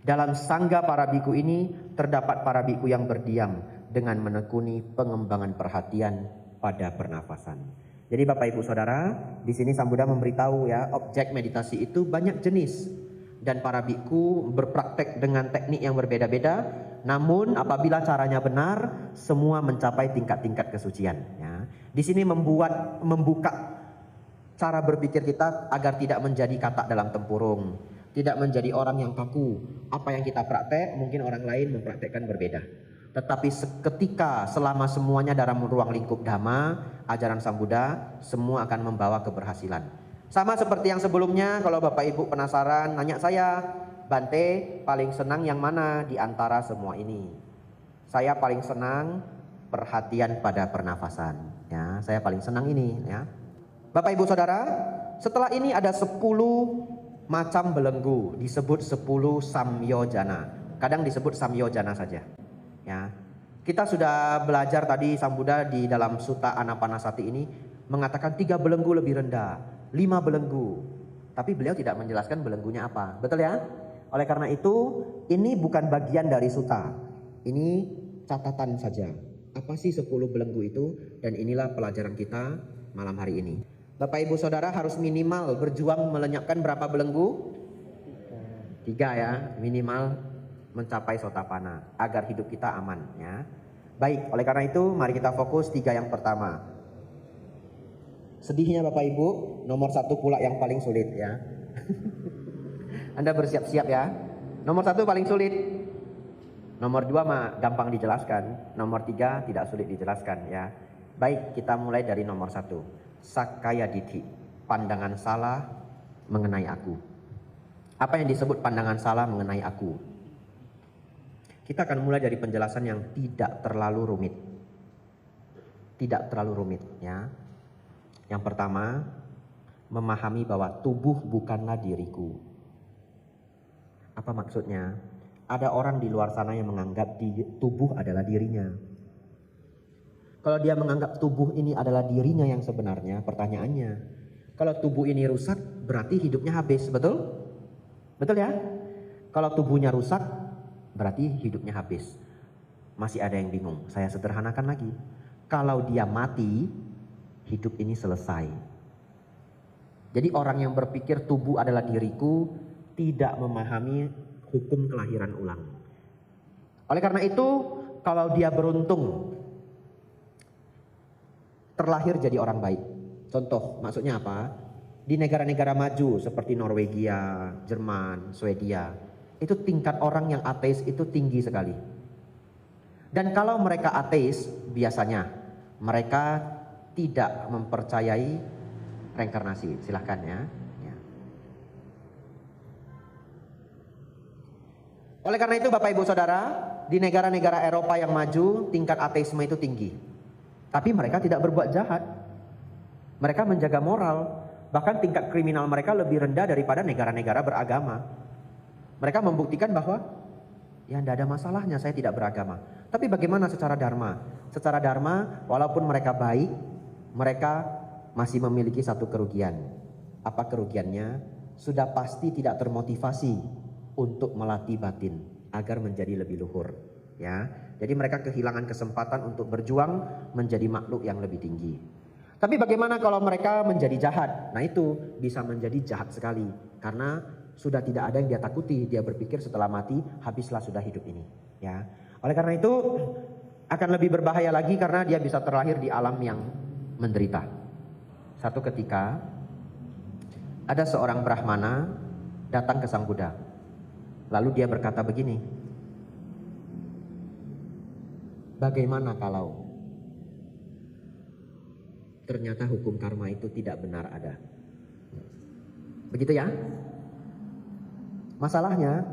Dalam sangga para biku ini terdapat para biku yang berdiam dengan menekuni pengembangan perhatian pada pernafasan. Jadi Bapak Ibu Saudara, di sini Sang Buddha memberitahu ya, objek meditasi itu banyak jenis dan para biku berpraktek dengan teknik yang berbeda-beda. Namun apabila caranya benar, semua mencapai tingkat-tingkat kesucian. Ya. Di sini membuka cara berpikir kita agar tidak menjadi katak dalam tempurung, tidak menjadi orang yang kaku. Apa yang kita praktek mungkin orang lain mempraktekkan berbeda. Tetapi seketika selama semuanya dalam ruang lingkup dhamma, ajaran Sang Buddha, semua akan membawa keberhasilan. Sama seperti yang sebelumnya, kalau Bapak Ibu penasaran, nanya saya, Bante paling senang yang mana di antara semua ini? Saya paling senang perhatian pada pernafasan. Ya, saya paling senang ini. Ya. Bapak Ibu Saudara, setelah ini ada 10 macam belenggu, disebut 10 samyojana. Kadang disebut samyojana saja. Ya. Kita sudah belajar tadi Sang Buddha di dalam Sutta Anapanasati ini mengatakan 3 belenggu lebih rendah, 5 belenggu. Tapi beliau tidak menjelaskan belenggunya apa. Betul ya? Oleh karena itu, ini bukan bagian dari sutta. Ini catatan saja. Apa sih 10 belenggu itu? Dan inilah pelajaran kita malam hari ini. Bapak Ibu Saudara harus minimal berjuang melenyapkan berapa belenggu? 3 ya, minimal mencapai sotapanna agar hidup kita aman ya. Baik, oleh karena itu mari kita fokus 3 yang pertama. Sedihnya Bapak Ibu, nomor 1 pula yang paling sulit ya. Anda bersiap-siap ya. Nomor 1 paling sulit. Nomor 2 mah gampang dijelaskan. Nomor 3 tidak sulit dijelaskan ya. Baik, kita mulai dari nomor 1. Sakkaya Ditthi, pandangan salah mengenai aku. Apa yang disebut pandangan salah mengenai aku? Kita akan mulai dari penjelasan yang tidak terlalu rumit. Tidak terlalu rumit ya. Yang pertama, memahami bahwa tubuh bukanlah diriku. Apa maksudnya? Ada orang di luar sana yang menganggap tubuh adalah dirinya. Kalau dia menganggap tubuh ini adalah dirinya yang sebenarnya, pertanyaannya, kalau tubuh ini rusak, berarti hidupnya habis, betul? Betul ya? Kalau tubuhnya rusak, berarti hidupnya habis. Masih ada yang bingung, saya sederhanakan lagi. Kalau dia mati, hidup ini selesai. Jadi orang yang berpikir tubuh adalah diriku, tidak memahami hukum kelahiran ulang. Oleh karena itu, kalau dia beruntung terlahir jadi orang baik. Contoh, maksudnya apa? Di negara-negara maju seperti Norwegia, Jerman, Swedia, itu tingkat orang yang ateis itu tinggi sekali. Dan kalau mereka ateis, biasanya mereka tidak mempercayai reinkarnasi. Silahkan ya. Oleh karena itu Bapak Ibu Saudara, di negara-negara Eropa yang maju, tingkat ateisme itu tinggi. Tapi mereka tidak berbuat jahat. Mereka menjaga moral. Bahkan tingkat kriminal mereka lebih rendah daripada negara-negara beragama. Mereka membuktikan bahwa ya tidak ada masalahnya saya tidak beragama. Tapi bagaimana secara dharma? Secara dharma walaupun mereka baik, mereka masih memiliki satu kerugian. Apa kerugiannya? Sudah pasti tidak termotivasi untuk melatih batin agar menjadi lebih luhur. Ya, jadi mereka kehilangan kesempatan untuk berjuang menjadi makhluk yang lebih tinggi. Tapi bagaimana kalau mereka menjadi jahat? Nah itu bisa menjadi jahat sekali. Karena sudah tidak ada yang dia takuti. Dia berpikir setelah mati habislah sudah hidup ini. Ya, oleh karena itu akan lebih berbahaya lagi karena dia bisa terlahir di alam yang menderita. Satu ketika ada seorang Brahmana datang ke Sang Buddha. Lalu dia berkata begini, bagaimana kalau ternyata hukum karma itu tidak benar ada? Begitu ya. Masalahnya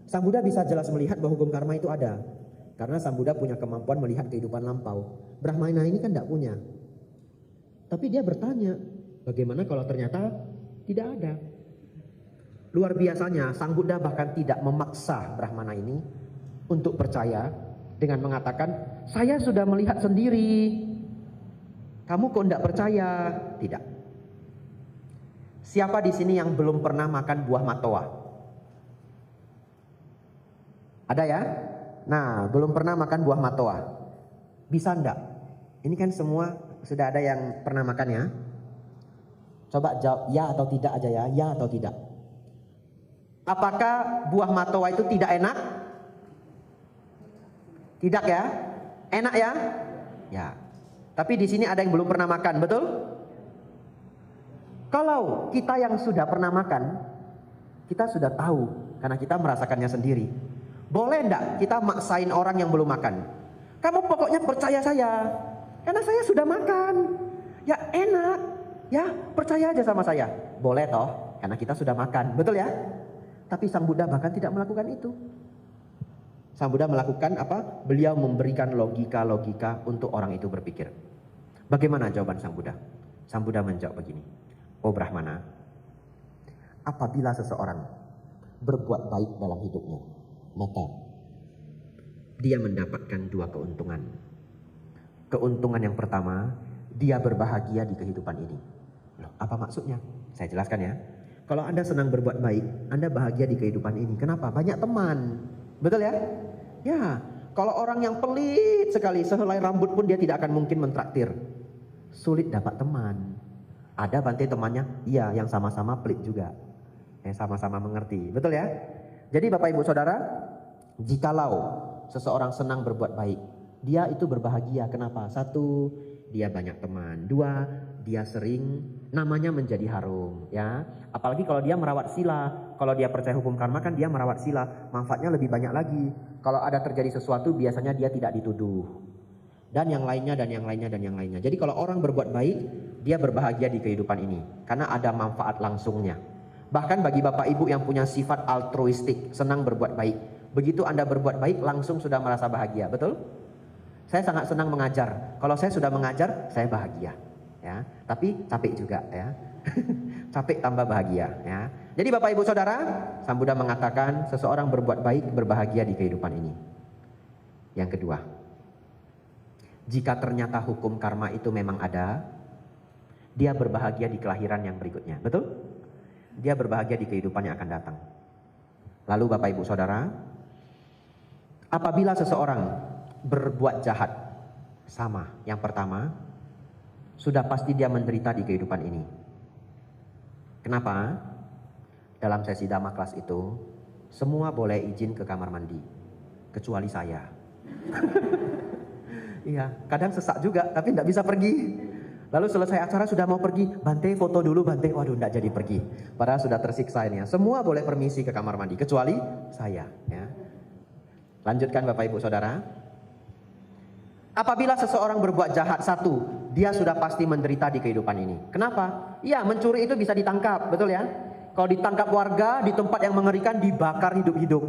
Sang Buddha bisa jelas melihat bahwa hukum karma itu ada. Karena Sang Buddha punya kemampuan melihat kehidupan lampau. Brahmana ini kan tidak punya. Tapi dia bertanya, bagaimana kalau ternyata tidak ada? Luar biasanya Sang Buddha bahkan tidak memaksa Brahmana ini untuk percaya dengan mengatakan, saya sudah melihat sendiri. Kamu kok tidak percaya? Tidak. Siapa di sini yang belum pernah makan buah matoa? Ada ya? Nah, belum pernah makan buah matoa. Bisa enggak? Ini kan semua sudah ada yang pernah makan ya. Coba jawab ya atau tidak aja ya. Ya atau tidak. Apakah buah matoa itu tidak enak? Tidak ya? Enak ya? Ya. Tapi di sini ada yang belum pernah makan, betul? Kalau kita yang sudah pernah makan, kita sudah tahu karena kita merasakannya sendiri. Boleh enggak kita maksain orang yang belum makan? Kamu pokoknya percaya saya, karena saya sudah makan. Ya enak, ya percaya aja sama saya. Boleh toh, karena kita sudah makan, betul ya? Tapi Sang Buddha bahkan tidak melakukan itu. Sang Buddha melakukan apa? Beliau memberikan logika-logika untuk orang itu berpikir. Bagaimana jawaban Sang Buddha? Sang Buddha menjawab begini. Oh Brahmana, apabila seseorang berbuat baik dalam hidupnya, maka dia mendapatkan dua keuntungan. Keuntungan yang pertama, dia berbahagia di kehidupan ini. Loh, apa maksudnya? Saya jelaskan ya. Kalau Anda senang berbuat baik, Anda bahagia di kehidupan ini. Kenapa? Banyak teman. Betul ya? Ya, kalau orang yang pelit sekali, sehelai rambut pun dia tidak akan mungkin mentraktir. Sulit dapat teman. Ada bantai temannya, iya yang sama-sama pelit juga. Yang sama-sama mengerti. Betul ya? Jadi Bapak Ibu Saudara, jikalau seseorang senang berbuat baik, dia itu berbahagia. Kenapa? Satu, dia banyak teman. Dua, dia sering namanya menjadi harum, ya. Apalagi kalau dia merawat sila. Kalau dia percaya hukum karma kan dia merawat sila, manfaatnya lebih banyak lagi. Kalau ada terjadi sesuatu biasanya dia tidak dituduh. Dan yang lainnya dan yang lainnya dan yang lainnya. Jadi kalau orang berbuat baik, dia berbahagia di kehidupan ini karena ada manfaat langsungnya. Bahkan bagi Bapak Ibu yang punya sifat altruistik, senang berbuat baik, begitu Anda berbuat baik langsung sudah merasa bahagia, betul? Saya sangat senang mengajar. Kalau saya sudah mengajar, saya bahagia, ya. Tapi capek juga, ya. Capek tambah bahagia, ya. Jadi Bapak Ibu Saudara, Sang Buddha mengatakan seseorang berbuat baik berbahagia di kehidupan ini. Yang kedua, jika ternyata hukum karma itu memang ada, dia berbahagia di kelahiran yang berikutnya, betul? Dia berbahagia di kehidupan yang akan datang. Lalu Bapak Ibu Saudara, apabila seseorang berbuat jahat, sama. Yang pertama, sudah pasti dia menderita di kehidupan ini. Kenapa? Dalam sesi Dhamma kelas itu, semua boleh izin ke kamar mandi, kecuali saya. Iya, kadang sesak juga, tapi tidak bisa pergi. Lalu selesai acara sudah mau pergi, Bante foto dulu Bante, waduh tidak jadi pergi. Padahal sudah tersiksa ini ya. Semua boleh permisi ke kamar mandi, kecuali saya. Ya. Lanjutkan Bapak Ibu Saudara. Apabila seseorang berbuat jahat, satu, dia sudah pasti menderita di kehidupan ini. Kenapa? Ya, mencuri itu bisa ditangkap, betul ya? Kalau ditangkap warga di tempat yang mengerikan, dibakar hidup-hidup.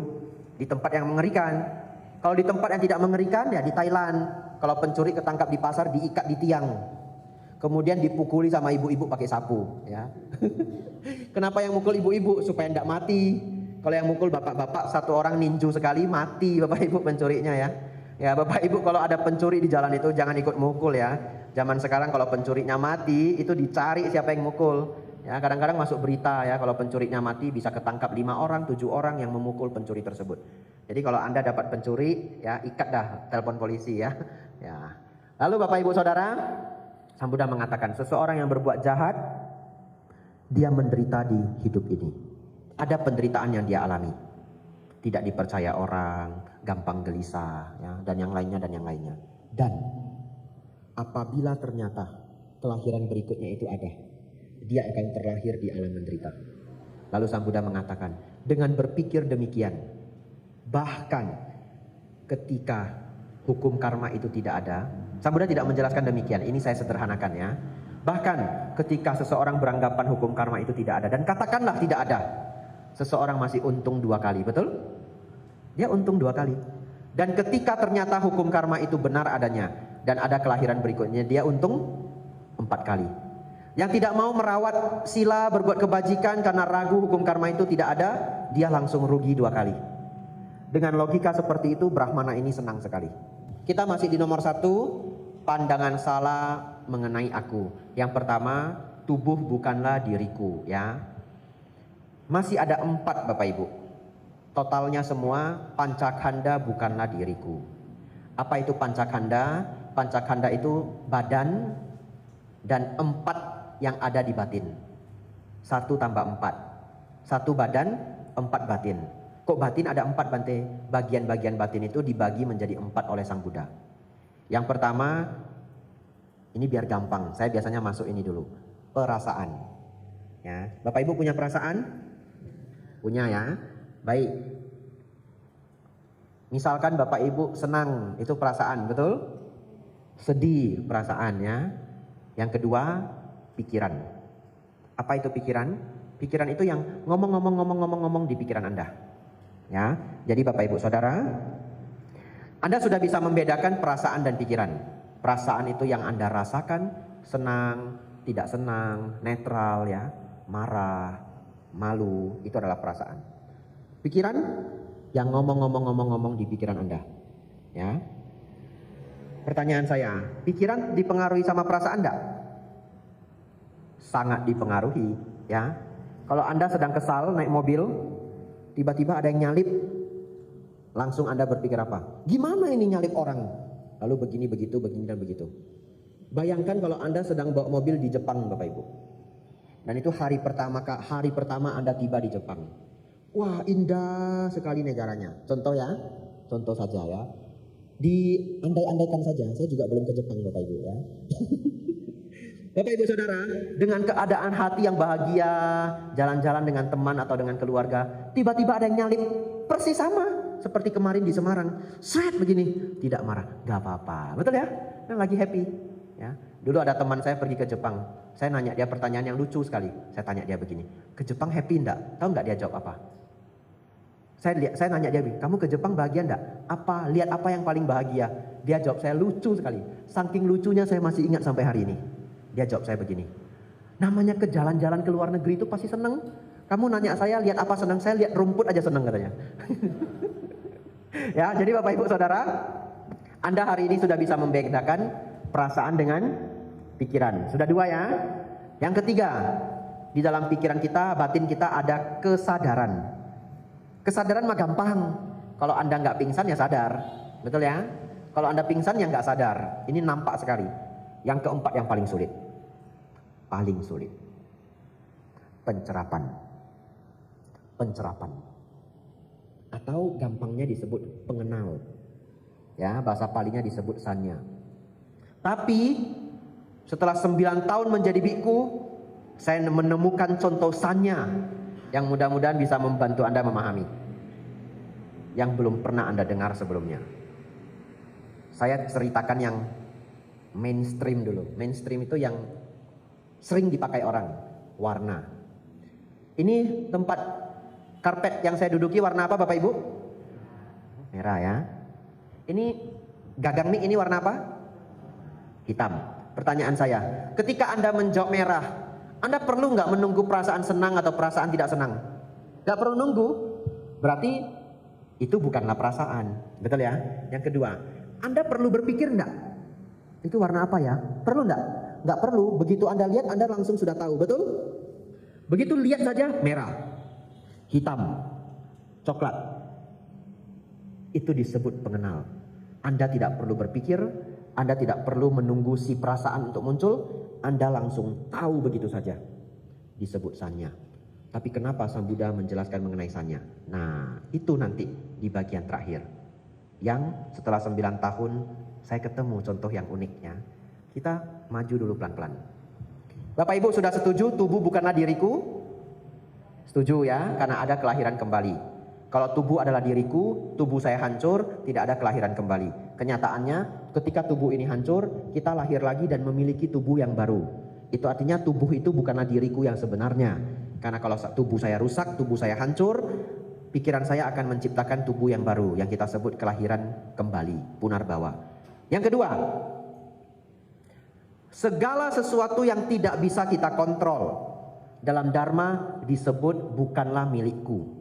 Di tempat yang mengerikan. Kalau di tempat yang tidak mengerikan, ya di Thailand. Kalau pencuri ketangkap di pasar, diikat di tiang. Kemudian dipukuli sama ibu-ibu pakai sapu, ya. Kenapa yang mukul ibu-ibu? Supaya tidak mati. Kalau yang mukul bapak-bapak, satu orang ninju sekali mati Bapak Ibu pencurinya ya. Ya Bapak Ibu, kalau ada pencuri di jalan itu jangan ikut mukul ya. Zaman sekarang kalau pencurinya mati, itu dicari siapa yang mukul. Ya, kadang-kadang masuk berita ya, kalau pencurinya mati bisa ketangkap 5 orang, 7 orang yang memukul pencuri tersebut. Jadi kalau Anda dapat pencuri, ya ikat dah, telepon polisi ya. Ya. Lalu Bapak Ibu Saudara, Sang Buddha mengatakan seseorang yang berbuat jahat, dia menderita di hidup ini. Ada penderitaan yang dia alami. Tidak dipercaya orang, gampang gelisah, ya, dan yang lainnya dan yang lainnya. Dan apabila ternyata kelahiran berikutnya itu ada, dia akan terlahir di alam menderita. Lalu Sang Buddha mengatakan, dengan berpikir demikian, bahkan ketika hukum karma itu tidak ada, Sang Buddha tidak menjelaskan demikian, ini saya sederhanakan ya. Bahkan ketika seseorang beranggapan hukum karma itu tidak ada, dan katakanlah tidak ada, seseorang masih untung 2 kali, betul? Dia untung 2 kali. Dan ketika ternyata hukum karma itu benar adanya, dan ada kelahiran berikutnya, dia untung 4 kali. Yang tidak mau merawat sila, berbuat kebajikan karena ragu hukum karma itu tidak ada, dia langsung rugi 2 kali. Dengan logika seperti itu, Brahmana ini senang sekali. Kita masih di nomor 1, pandangan salah mengenai aku. Yang pertama, tubuh bukanlah diriku, ya. Masih ada 4 Bapak Ibu. Totalnya semua, pancakanda bukanlah diriku. Apa itu pancakanda? Pancakanda itu badan dan 4 yang ada di batin. 1 tambah 4. 1 badan, 4 batin. Kok batin ada 4 Bante? Bagian-bagian batin itu dibagi menjadi 4 oleh Sang Buddha. Yang pertama, ini biar gampang, saya biasanya masuk ini dulu. Perasaan. Ya, Bapak Ibu punya perasaan? Punya ya. Baik. Misalkan Bapak Ibu senang, itu perasaan, betul? Sedih, perasaan ya. Yang kedua, pikiran. Apa itu pikiran? Pikiran itu yang ngomong di pikiran Anda. Ya. Jadi Bapak Ibu Saudara, Anda sudah bisa membedakan perasaan dan pikiran. Perasaan itu yang Anda rasakan, senang, tidak senang, netral ya, marah, malu, itu adalah perasaan. Pikiran yang ngomong di pikiran Anda. Ya. Pertanyaan saya, pikiran dipengaruhi sama perasaan enggak? Sangat dipengaruhi, ya. Kalau Anda sedang kesal naik mobil, tiba-tiba ada yang nyalip, langsung Anda berpikir apa? Gimana ini nyalip orang? Lalu begini, begitu, begini dan begitu. Bayangkan kalau Anda sedang bawa mobil di Jepang, Bapak Ibu. Dan itu hari pertama Anda tiba di Jepang. Wah, indah sekali negaranya. Contoh ya, contoh saja ya. Diandai-andaikan saja, saya juga belum ke Jepang Bapak Ibu ya. Bapak Ibu Saudara, dengan keadaan hati yang bahagia, jalan-jalan dengan teman atau dengan keluarga, tiba-tiba ada yang nyalip, persis sama seperti kemarin di Semarang. Seret begini, tidak marah, gak apa-apa. Betul ya? Nah, lagi happy. Ya. Dulu ada teman saya pergi ke Jepang, saya nanya dia pertanyaan yang lucu sekali. Saya tanya dia begini, ke Jepang happy enggak? Tahu enggak dia jawab apa? Saya nanya dia, kamu ke Jepang bahagia enggak? Apa? Lihat apa yang paling bahagia? Dia jawab saya lucu sekali. Saking lucunya saya masih ingat sampai hari ini. Dia jawab saya begini, namanya ke jalan-jalan ke luar negeri itu pasti seneng. Kamu nanya saya lihat apa seneng? Saya lihat rumput aja seneng katanya. Ya, jadi Bapak Ibu Saudara, Anda hari ini sudah bisa membedakan perasaan dengan pikiran. Sudah 2 ya. Yang ketiga, di dalam pikiran kita, batin kita ada kesadaran. Kesadaran mah gampang. Kalau Anda nggak pingsan ya sadar, betul ya? Kalau Anda pingsan ya nggak sadar. Ini nampak sekali. Yang keempat yang paling sulit. Paling sulit. Pencerapan. Pencerapan. Atau gampangnya disebut pengenal. Ya, bahasa Palinya disebut sanya. Tapi setelah 9 tahun menjadi biku, saya menemukan contoh sanya yang mudah-mudahan bisa membantu Anda memahami. Yang belum pernah Anda dengar sebelumnya. Saya ceritakan yang mainstream dulu. Mainstream itu yang sering dipakai orang. Warna. Ini tempat karpet yang saya duduki warna apa Bapak Ibu? Merah ya. Ini gagang mie ini warna apa? Hitam. Pertanyaan saya, ketika Anda menjawab merah, Anda perlu nggak menunggu perasaan senang atau perasaan tidak senang? Nggak perlu nunggu. Berarti itu bukanlah perasaan. Betul ya? Yang kedua, Anda perlu berpikir nggak? Itu warna apa ya? Perlu enggak? Enggak perlu. Begitu Anda lihat, Anda langsung sudah tahu. Betul? Begitu lihat saja merah, hitam, coklat. Itu disebut pengenal. Anda tidak perlu berpikir, Anda tidak perlu menunggu si perasaan untuk muncul, Anda langsung tahu begitu saja. Disebut sanya. Tapi kenapa Sang Buddha menjelaskan mengenai sanya? Nah, itu nanti di bagian terakhir. Yang setelah 9 tahun saya ketemu contoh yang uniknya. Kita maju dulu pelan-pelan. Bapak Ibu sudah setuju tubuh bukanlah diriku? Setuju ya, karena ada kelahiran kembali. Kalau tubuh adalah diriku, tubuh saya hancur, tidak ada kelahiran kembali. Kenyataannya ketika tubuh ini hancur, kita lahir lagi dan memiliki tubuh yang baru. Itu artinya tubuh itu bukanlah diriku yang sebenarnya. Karena kalau tubuh saya rusak, tubuh saya hancur, pikiran saya akan menciptakan tubuh yang baru, yang kita sebut kelahiran kembali, punarbawa. Yang kedua, segala sesuatu yang tidak bisa kita kontrol dalam Dharma disebut bukanlah milikku.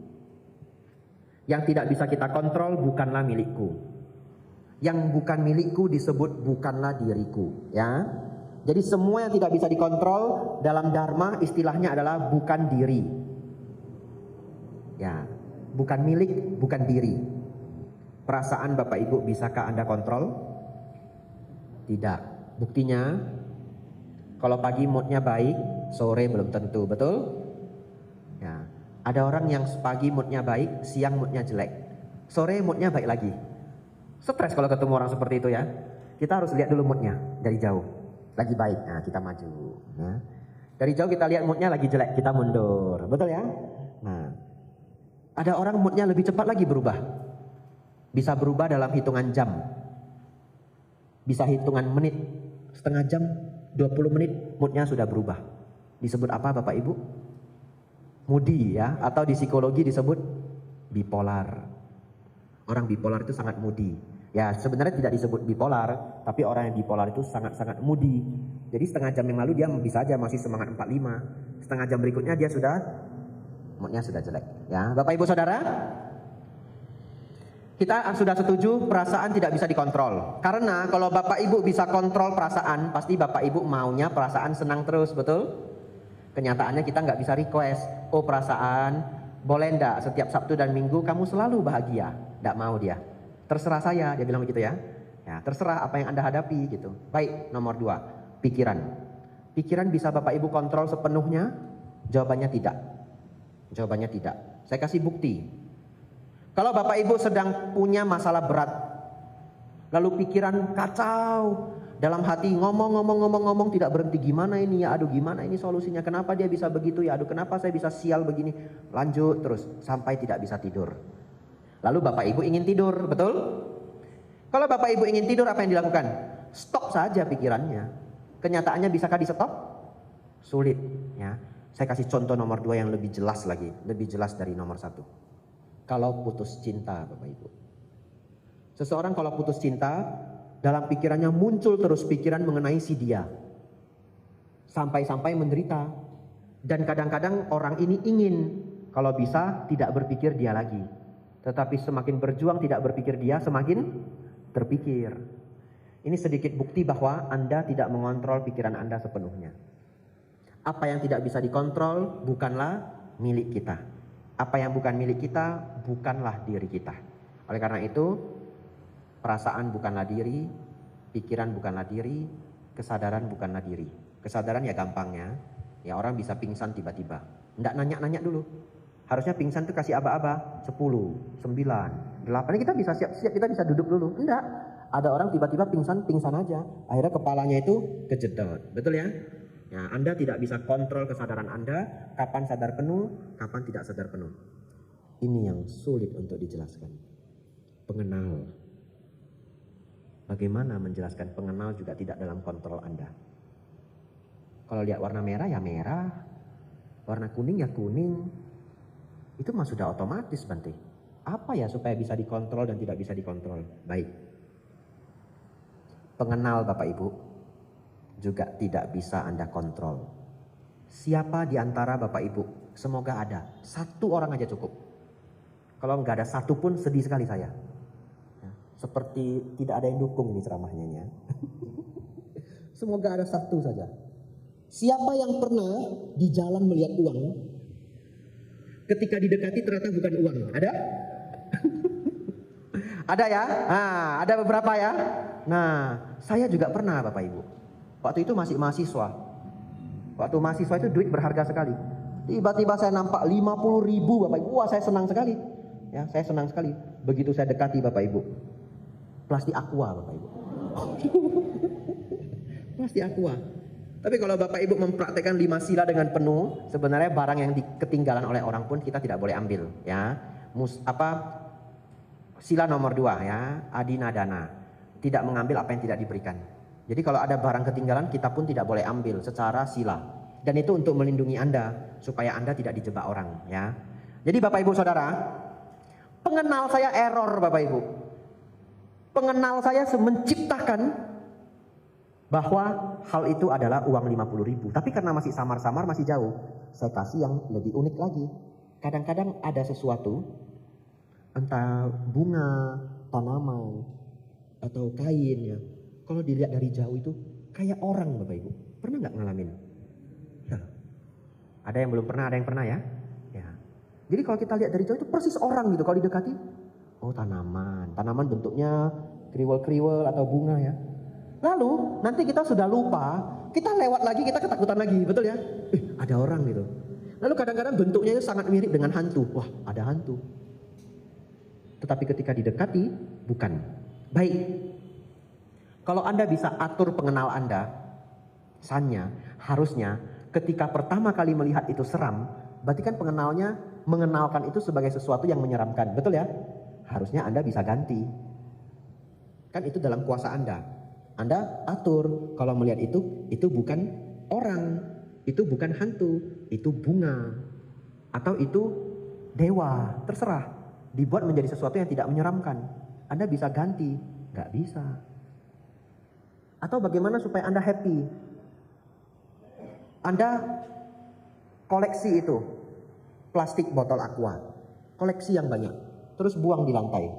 Yang tidak bisa kita kontrol bukanlah milikku. Yang bukan milikku disebut bukanlah diriku, ya. Jadi semua yang tidak bisa dikontrol dalam Dharma istilahnya adalah bukan diri. Ya, bukan milik, bukan diri. Perasaan Bapak Ibu bisakah Anda kontrol? Tidak. Buktinya kalau pagi moodnya baik, sore belum tentu, betul? Ya, ada orang yang pagi moodnya baik, siang moodnya jelek, sore moodnya baik lagi. Stres kalau ketemu orang seperti itu ya. Kita harus lihat dulu moodnya dari jauh. Lagi baik, nah kita maju. Nah, dari jauh kita lihat moodnya lagi jelek, kita mundur, betul ya? Nah, ada orang moodnya lebih cepat lagi berubah. Bisa berubah dalam hitungan jam, bisa hitungan menit, setengah jam, 20 menit moodnya sudah berubah. Disebut apa Bapak Ibu? Moody ya, atau di psikologi disebut bipolar. Orang bipolar itu sangat moody. Ya sebenarnya tidak disebut bipolar, tapi orang yang bipolar itu sangat-sangat moody. Jadi setengah jam yang lalu dia bisa aja masih semangat 45. Setengah jam berikutnya dia moodnya sudah jelek. Ya, Bapak Ibu Saudara, kita sudah setuju perasaan tidak bisa dikontrol. Karena kalau Bapak Ibu bisa kontrol perasaan, pasti Bapak Ibu maunya perasaan senang terus, betul? Kenyataannya kita nggak bisa request, oh perasaan boleh ndak setiap Sabtu dan Minggu kamu selalu bahagia? Nggak mau dia. Terserah saya, dia bilang begitu ya. Ya, terserah apa yang Anda hadapi gitu. Baik, nomor 2, pikiran. Pikiran bisa Bapak Ibu kontrol sepenuhnya? Jawabannya tidak. Jawabannya tidak. Saya kasih bukti. Kalau Bapak Ibu sedang punya masalah berat, lalu pikiran kacau, dalam hati ngomong tidak berhenti, gimana ini ya, aduh gimana ini solusinya, kenapa dia bisa begitu ya, aduh kenapa saya bisa sial begini, lanjut terus sampai tidak bisa tidur. Lalu Bapak Ibu ingin tidur, betul? Kalau Bapak Ibu ingin tidur apa yang dilakukan? Stop saja pikirannya. Kenyataannya bisakah di stop? Sulit ya. Saya kasih contoh nomor 2 yang lebih jelas lagi, lebih jelas dari nomor 1. Kalau putus cinta Bapak Ibu. Seseorang kalau putus cinta, dalam pikirannya muncul terus pikiran mengenai si dia. Sampai-sampai menderita. Dan kadang-kadang orang ini ingin kalau bisa tidak berpikir dia lagi. Tetapi semakin berjuang tidak berpikir dia, semakin terpikir. Ini sedikit bukti bahwa Anda tidak mengontrol pikiran Anda sepenuhnya. Apa yang tidak bisa dikontrol bukanlah milik kita. Apa yang bukan milik kita bukanlah diri kita. Oleh karena itu, perasaan bukanlah diri, pikiran bukanlah diri, kesadaran bukanlah diri. Kesadaran ya gampangnya, ya orang bisa pingsan tiba-tiba. Nggak nanya-nanya dulu. Harusnya pingsan itu kasih aba-aba, 10, 9, 8. Kita bisa siap-siap, kita bisa duduk dulu. Enggak, ada orang tiba-tiba pingsan aja. Akhirnya kepalanya itu kejedot, betul ya? Ya, Anda tidak bisa kontrol kesadaran Anda, kapan sadar penuh, kapan tidak sadar penuh. Ini yang sulit untuk dijelaskan. Pengenal. Bagaimana menjelaskan pengenal juga tidak dalam kontrol Anda. Kalau lihat warna merah ya merah, warna kuning ya kuning. Itu mah sudah otomatis Bante. Apa ya supaya bisa dikontrol dan tidak bisa dikontrol? Baik. Pengenal Bapak Ibu juga tidak bisa Anda kontrol. Siapa di antara Bapak Ibu? Semoga ada. 1 orang aja cukup. Kalau nggak ada 1 pun sedih sekali saya. Seperti tidak ada yang dukung ini ceramahnya ya. Semoga ada 1 saja. Siapa yang pernah di jalan melihat uang, ketika didekati ternyata bukan uang? Ada? Ada ya? Nah, ada beberapa ya. Nah, saya juga pernah Bapak Ibu. Waktu itu masih mahasiswa. Waktu mahasiswa itu duit berharga sekali. Tiba-tiba saya nampak 50.000 Bapak Ibu. Wah, saya senang sekali. Ya, saya senang sekali. Begitu saya dekati Bapak Ibu. Plastik aqua Bapak Ibu. Plastik aqua. Tapi kalau Bapak Ibu mempraktekkan 5 sila dengan penuh, sebenarnya barang yang ketinggalan oleh orang pun kita tidak boleh ambil, ya. Sila nomor 2 ya, adinadana. Tidak mengambil apa yang tidak diberikan. Jadi kalau ada barang ketinggalan kita pun tidak boleh ambil secara sila. Dan itu untuk melindungi Anda supaya Anda tidak dijebak orang, ya. Jadi Bapak Ibu Saudara, pengenal saya error Bapak Ibu. Pengenal saya menciptakan bahwa hal itu adalah uang 50.000. Tapi karena masih samar-samar, masih jauh, saya kasih yang lebih unik lagi. Kadang-kadang ada sesuatu, entah bunga, tanaman, atau kain ya. Kalau dilihat dari jauh itu kayak orang Bapak Ibu. Pernah nggak ngalamin? Ya. Ada yang belum pernah, ada yang pernah ya? Ya. Jadi kalau kita lihat dari jauh itu persis orang gitu. Kalau didekati, oh tanaman. Tanaman bentuknya kriwel-kriwel atau bunga ya. Lalu nanti kita sudah lupa, kita lewat lagi, kita ketakutan lagi, betul ya? Ada orang gitu. Lalu kadang-kadang bentuknya itu sangat mirip dengan hantu. Wah, ada hantu. Tetapi ketika didekati, bukan. Baik, kalau Anda bisa atur pengenal Anda, harusnya ketika pertama kali melihat itu seram, berarti kan pengenalnya mengenalkan itu sebagai sesuatu yang menyeramkan, betul ya? Harusnya Anda bisa ganti. Kan itu dalam kuasa Anda. Anda atur, kalau melihat itu bukan orang, itu bukan hantu, itu bunga, atau itu dewa, terserah. Dibuat menjadi sesuatu yang tidak menyeramkan. Anda bisa ganti, nggak bisa. Atau bagaimana supaya Anda happy? Anda koleksi itu, plastik botol aqua, koleksi yang banyak, terus buang di lantai.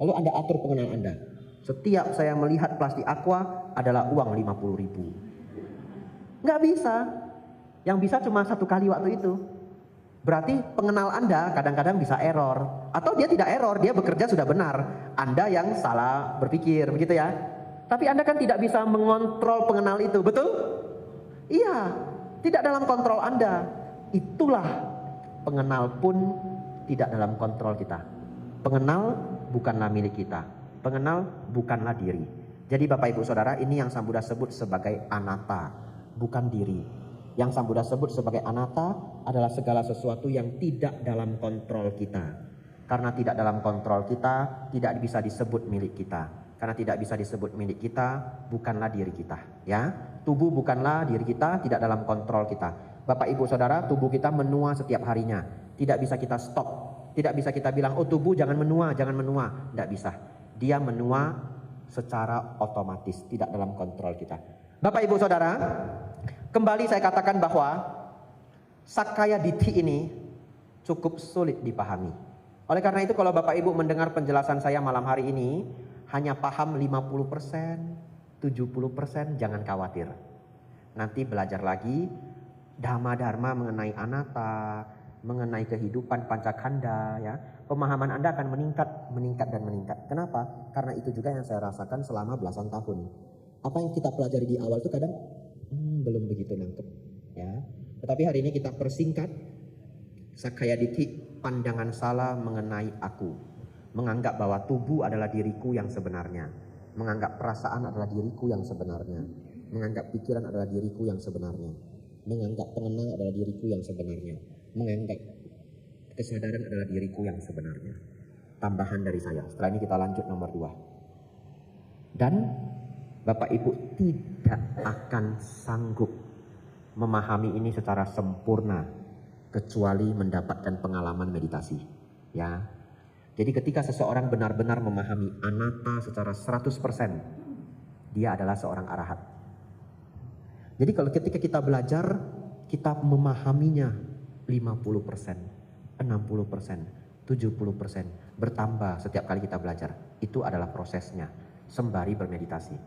Lalu Anda atur pengenal Anda. Setiap saya melihat plastik aqua adalah uang 50.000. Nggak bisa. Yang bisa cuma satu kali waktu itu. Berarti pengenal Anda kadang-kadang bisa error. Atau dia tidak error, dia bekerja sudah benar. Anda yang salah berpikir, begitu ya. Tapi Anda kan tidak bisa mengontrol pengenal itu, betul? Iya, tidak dalam kontrol Anda. Itulah pengenal pun tidak dalam kontrol kita. Pengenal bukanlah milik kita. Pengenal bukanlah diri. Jadi Bapak Ibu Saudara, ini yang Sang Buddha sebut sebagai anatta, bukan diri. Yang Sang Buddha sebut sebagai anatta adalah segala sesuatu yang tidak dalam kontrol kita. Karena tidak dalam kontrol kita, tidak bisa disebut milik kita. Karena tidak bisa disebut milik kita, bukanlah diri kita. Ya, tubuh bukanlah diri kita, tidak dalam kontrol kita. Bapak Ibu Saudara, tubuh kita menua setiap harinya. Tidak bisa kita stop. Tidak bisa kita bilang, oh tubuh jangan menua, jangan menua. Tidak bisa. Dia menua secara otomatis, tidak dalam kontrol kita. Bapak Ibu Saudara, kembali saya katakan bahwa Sakkaya Ditthi ini cukup sulit dipahami. Oleh karena itu kalau Bapak Ibu mendengar penjelasan saya malam hari ini, hanya paham 50%, 70%, jangan khawatir. Nanti belajar lagi dhamma-dharma mengenai anatta, mengenai kehidupan pancakanda ya. Pemahaman Anda akan meningkat dan meningkat. Kenapa? Karena itu juga yang saya rasakan selama belasan tahun. Apa yang kita pelajari di awal itu kadang belum begitu nangkep ya. Tetapi hari ini kita persingkat. Sakkaya Ditthi, pandangan salah mengenai aku. Menganggap bahwa tubuh adalah diriku yang sebenarnya. Menganggap perasaan adalah diriku yang sebenarnya. Menganggap pikiran adalah diriku yang sebenarnya. Menganggap pengenal adalah diriku yang sebenarnya. Menganggap kesadaran adalah diriku yang sebenarnya. Tambahan dari saya. Setelah ini kita lanjut nomor 2. Dan Bapak Ibu tidak akan sanggup memahami ini secara sempurna kecuali mendapatkan pengalaman meditasi. Ya. Jadi ketika seseorang benar-benar memahami anatta secara 100%, dia adalah seorang arahat. Jadi kalau ketika kita belajar, kita memahaminya 50%. 60%, 70%, bertambah setiap kali kita belajar. Itu adalah prosesnya, sembari bermeditasi.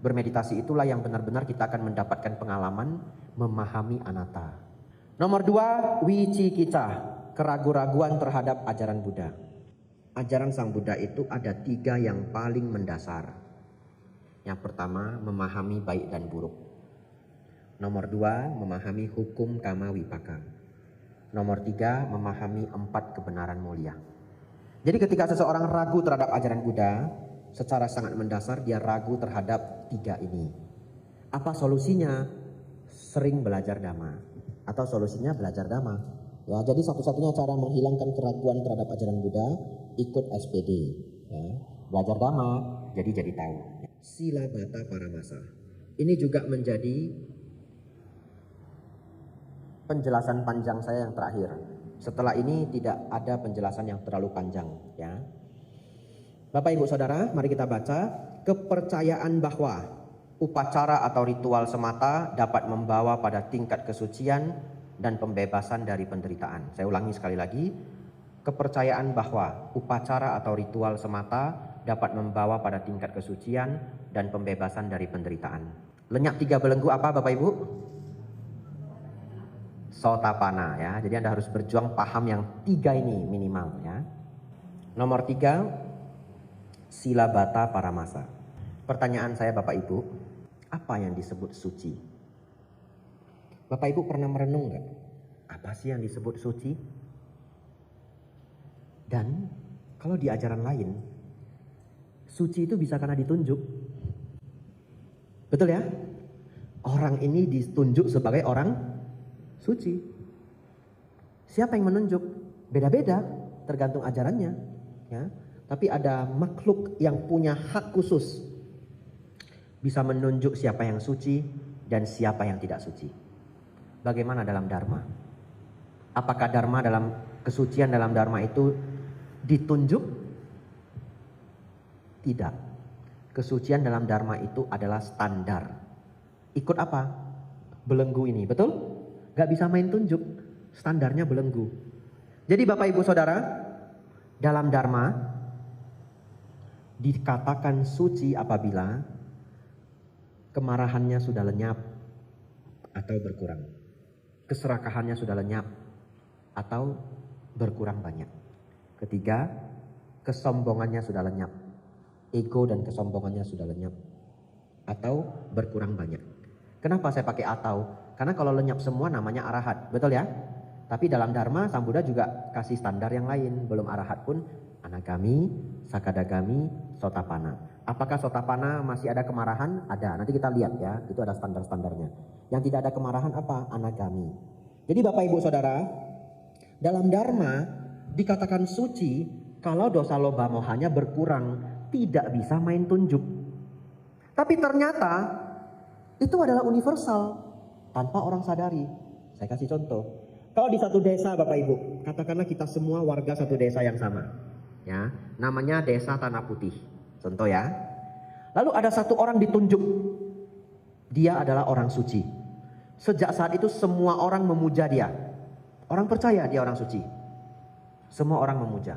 Bermeditasi itulah yang benar-benar kita akan mendapatkan pengalaman memahami anatta. Nomor 2, wicikicca, keraguan-raguan terhadap ajaran Buddha. Ajaran Sang Buddha itu ada 3 yang paling mendasar. Yang pertama, memahami baik dan buruk. Nomor 2, memahami hukum kama wipaka. Nomor 3, memahami 4 kebenaran mulia. Jadi ketika seseorang ragu terhadap ajaran Buddha, secara sangat mendasar dia ragu terhadap 3 ini. Apa solusinya? Sering belajar Dhamma. Atau solusinya belajar Dhamma. Ya, jadi satu-satunya cara menghilangkan keraguan terhadap ajaran Buddha, ikut SPD. Ya, belajar Dhamma, jadi tahu. Sila Bata Paramasa. Ini juga menjadi penjelasan panjang saya yang terakhir. Setelah ini tidak ada penjelasan yang terlalu panjang. Ya. Bapak Ibu Saudara, mari kita baca. Kepercayaan bahwa upacara atau ritual semata dapat membawa pada tingkat kesucian dan pembebasan dari penderitaan. Saya ulangi sekali lagi. Kepercayaan bahwa upacara atau ritual semata dapat membawa pada tingkat kesucian dan pembebasan dari penderitaan. Lenyap 3 belenggu apa Bapak Ibu? Sotapana ya. Jadi Anda harus berjuang paham yang 3 ini minimal ya. Nomor 3, Sila Bata Paramasa. Pertanyaan saya Bapak Ibu, apa yang disebut suci? Bapak Ibu pernah merenung nggak? Apa sih yang disebut suci? Dan kalau di ajaran lain, suci itu bisa karena ditunjuk. Betul ya? Orang ini ditunjuk sebagai orang suci. Siapa yang menunjuk? Beda-beda, tergantung ajarannya. Ya. Tapi ada makhluk yang punya hak khusus bisa menunjuk siapa yang suci dan siapa yang tidak suci. Bagaimana dalam Dharma? Apakah Dharma dalam kesucian dalam Dharma itu ditunjuk? Tidak. Kesucian dalam Dharma itu adalah standar. Ikut apa? Belenggu ini, betul? Gak bisa main tunjuk. Standarnya belenggu. Jadi Bapak Ibu Saudara, dalam Dharma dikatakan suci apabila kemarahannya sudah lenyap atau berkurang. Keserakahannya sudah lenyap atau berkurang banyak. Ketiga, kesombongannya sudah lenyap. Ego dan kesombongannya sudah lenyap atau berkurang banyak. Kenapa saya pakai atau? Karena kalau lenyap semua namanya arahat, betul ya? Tapi dalam Dharma Sang Buddha juga kasih standar yang lain. Belum arahat pun anagami, sakadagami, sotapana. Apakah sotapana masih ada kemarahan? Ada. Nanti kita lihat ya. Itu ada standar-standarnya. Yang tidak ada kemarahan apa? Anagami. Jadi Bapak Ibu Saudara, dalam Dharma dikatakan suci kalau dosa loba mohanya berkurang, tidak bisa main tunjuk. Tapi ternyata itu adalah universal tanpa orang sadari. Saya kasih contoh. Kalau di satu desa Bapak Ibu, katakanlah kita semua warga satu desa yang sama. Ya, namanya Desa Tanah Putih. Contoh ya. Lalu ada satu orang ditunjuk. Dia adalah orang suci. Sejak saat itu semua orang memuja dia. Orang percaya dia orang suci. Semua orang memuja.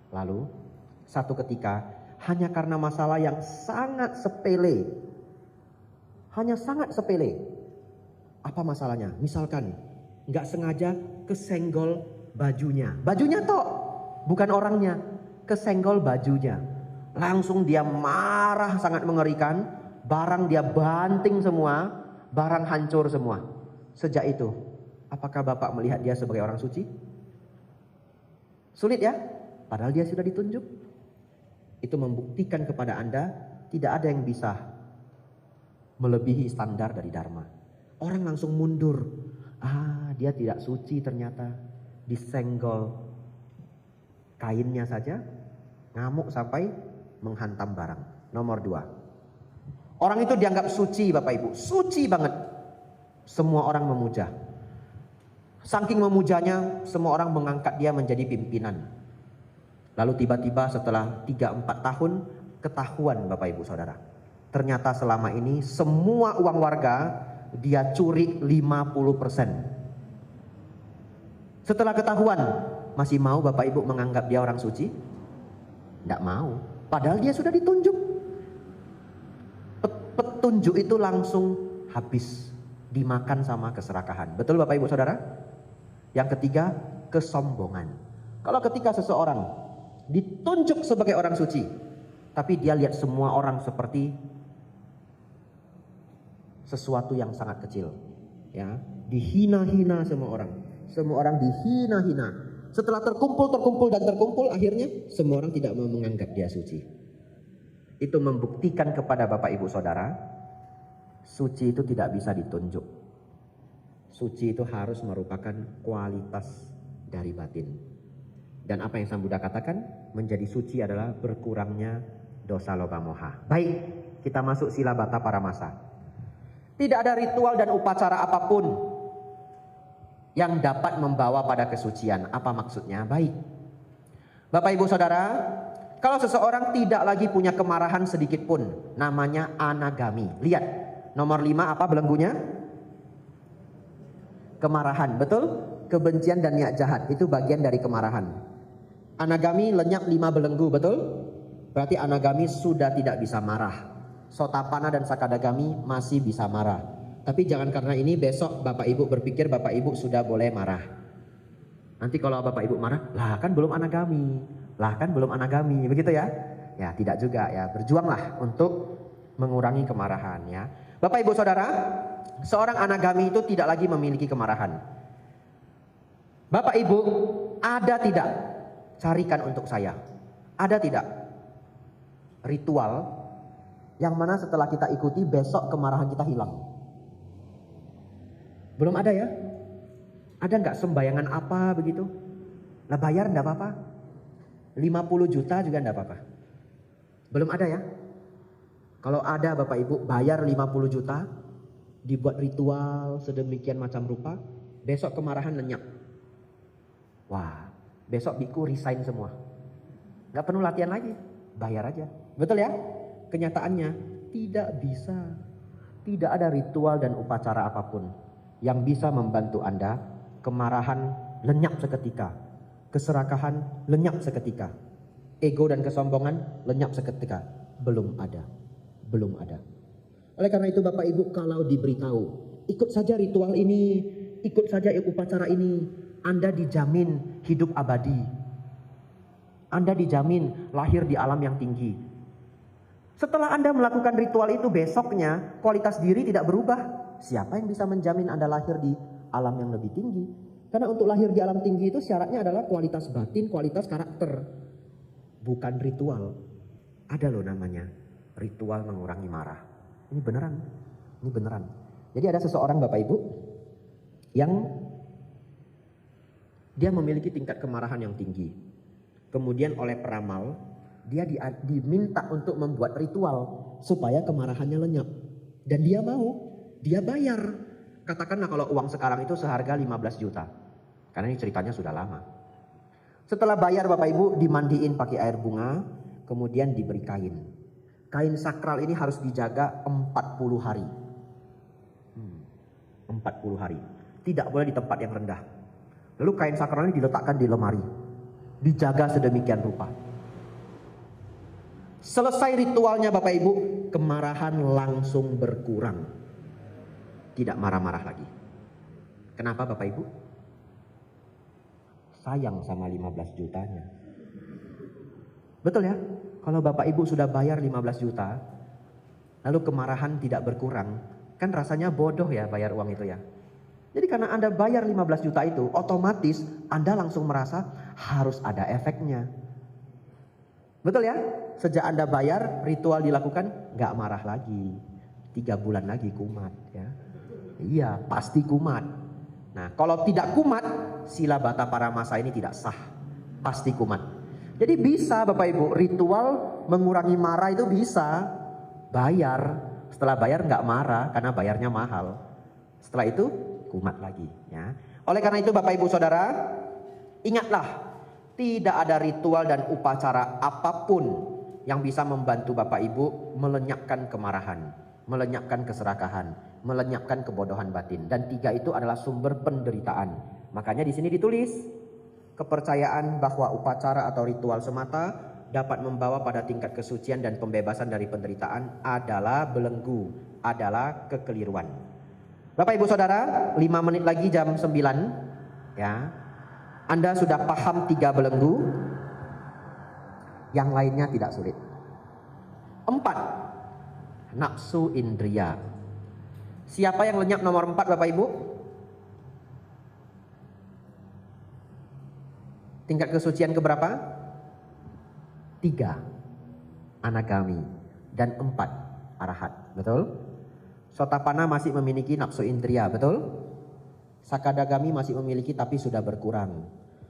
Lalu satu ketika hanya karena masalah yang sangat sepele. Hanya sangat sepele. Apa masalahnya? Misalkan nggak sengaja kesenggol bajunya. Bajunya toh, bukan orangnya. Kesenggol bajunya. Langsung dia marah sangat mengerikan. Barang dia banting semua. Barang hancur semua. Sejak itu, apakah Bapak melihat dia sebagai orang suci? Sulit ya? Padahal dia sudah ditunjuk. Itu membuktikan kepada Anda tidak ada yang bisa melebihi standar dari Dharma. Orang langsung mundur. Dia tidak suci ternyata. Disenggol kainnya saja, ngamuk sampai menghantam barang. Nomor 2. Orang itu dianggap suci Bapak Ibu. Suci banget. Semua orang memuja. Saking memujanya, semua orang mengangkat dia menjadi pimpinan. Lalu tiba-tiba setelah 3-4 tahun, ketahuan Bapak Ibu Saudara. Ternyata selama ini semua uang warga dia curi 50%. Setelah ketahuan, masih mau Bapak Ibu menganggap dia orang suci? Tidak mau. Padahal dia sudah ditunjuk. petunjuk itu langsung habis, dimakan sama keserakahan. Betul Bapak Ibu Saudara? Yang ketiga, kesombongan. Kalau ketika seseorang ditunjuk sebagai orang suci, tapi dia lihat semua orang seperti sesuatu yang sangat kecil, ya, dihina-hina semua orang dihina-hina. Setelah terkumpul, akhirnya semua orang tidak mau menganggap dia suci. Itu membuktikan kepada Bapak Ibu Saudara, suci itu tidak bisa ditunjuk. Suci itu harus merupakan kualitas dari batin. Dan apa yang Sang Buddha katakan, menjadi suci adalah berkurangnya dosa loba moha. Baik, kita masuk sila bata paramasa. Tidak ada ritual dan upacara apapun yang dapat membawa pada kesucian. Apa maksudnya? Baik, Bapak Ibu Saudara, kalau seseorang tidak lagi punya kemarahan sedikit pun, namanya anagami. Lihat, nomor 5 apa belenggunya? Kemarahan, betul? Kebencian dan niat jahat, itu bagian dari kemarahan. Anagami lenyap 5 belenggu, betul? Berarti anagami sudah tidak bisa marah. Sotapana dan sakadagami masih bisa marah. Tapi jangan karena ini besok Bapak Ibu berpikir Bapak Ibu sudah boleh marah. Nanti kalau Bapak Ibu marah, lah kan belum anagami, begitu ya? Ya tidak juga ya, berjuanglah untuk mengurangi kemarahan ya. Bapak Ibu Saudara, seorang anagami itu tidak lagi memiliki kemarahan. Bapak Ibu, ada tidak? Carikan untuk saya. Ada tidak ritual yang mana setelah kita ikuti besok kemarahan kita hilang? Belum ada ya? Ada nggak sembayangan apa begitu? Lah bayar enggak apa-apa. 50 juta juga enggak apa-apa. Belum ada ya? Kalau ada Bapak Ibu bayar 50 juta, dibuat ritual sedemikian macam rupa, besok kemarahan lenyap. Wah, besok biku resign semua. Nggak perlu latihan lagi, bayar aja. Betul ya? Kenyataannya tidak bisa. Tidak ada ritual dan upacara apapun yang bisa membantu Anda. Kemarahan lenyap seketika, keserakahan lenyap seketika, ego dan kesombongan lenyap seketika. Belum ada. Oleh karena itu Bapak Ibu, kalau diberitahu ikut saja ritual ini, ikut saja upacara ini, Anda dijamin hidup abadi, Anda dijamin lahir di alam yang tinggi. Setelah Anda melakukan ritual itu, besoknya kualitas diri tidak berubah. Siapa yang bisa menjamin Anda lahir di alam yang lebih tinggi? Karena untuk lahir di alam tinggi itu syaratnya adalah kualitas batin, kualitas karakter, bukan ritual. Ada loh namanya ritual mengurangi marah. Ini beneran. Jadi ada seseorang Bapak Ibu yang dia memiliki tingkat kemarahan yang tinggi. Kemudian oleh peramal dia diminta untuk membuat ritual supaya kemarahannya lenyap. Dan dia mau, dia bayar. Katakanlah kalau uang sekarang itu seharga 15 juta. Karena ini ceritanya sudah lama. Setelah bayar Bapak Ibu, dimandiin pakai air bunga, kemudian diberi kain. Kain sakral ini harus dijaga 40 hari. 40 hari. Tidak boleh di tempat yang rendah. Lalu kain sakral ini diletakkan di lemari. Dijaga sedemikian rupa. Selesai ritualnya Bapak Ibu, kemarahan langsung berkurang. Tidak marah-marah lagi. Kenapa Bapak Ibu? Sayang sama 15 jutanya. Betul ya? Kalau Bapak Ibu sudah bayar 15 juta, lalu kemarahan tidak berkurang, kan rasanya bodoh ya bayar uang itu ya. Jadi karena Anda bayar 15 juta itu, otomatis Anda langsung merasa harus ada efeknya. Betul ya? Sejak Anda bayar, ritual dilakukan, nggak marah lagi. 3 bulan lagi kumat ya. Iya, pasti kumat. Nah, kalau tidak kumat, sila bata paramasa ini tidak sah. Pasti kumat. Jadi bisa Bapak Ibu, ritual mengurangi marah itu bisa. Bayar. Setelah bayar nggak marah karena bayarnya mahal. Setelah itu kumat lagi ya. Oleh karena itu Bapak Ibu Saudara, ingatlah, tidak ada ritual dan upacara apapun yang bisa membantu Bapak Ibu melenyapkan kemarahan, melenyapkan keserakahan, melenyapkan kebodohan batin. Dan 3 itu adalah sumber penderitaan. Makanya di sini ditulis, kepercayaan bahwa upacara atau ritual semata dapat membawa pada tingkat kesucian dan pembebasan dari penderitaan adalah belenggu adalah kekeliruan. Bapak Ibu Saudara, 5 menit lagi jam 9 ya. Anda sudah paham 3 belenggu, yang lainnya tidak sulit. 4. Nafsu indria. Siapa yang lenyap nomor 4 Bapak Ibu? Tingkat kesucian keberapa? 3. Anagami. Dan 4. Arahat. Betul? Sotapanna masih memiliki nafsu indria. Betul? Sakadagami masih memiliki tapi sudah berkurang.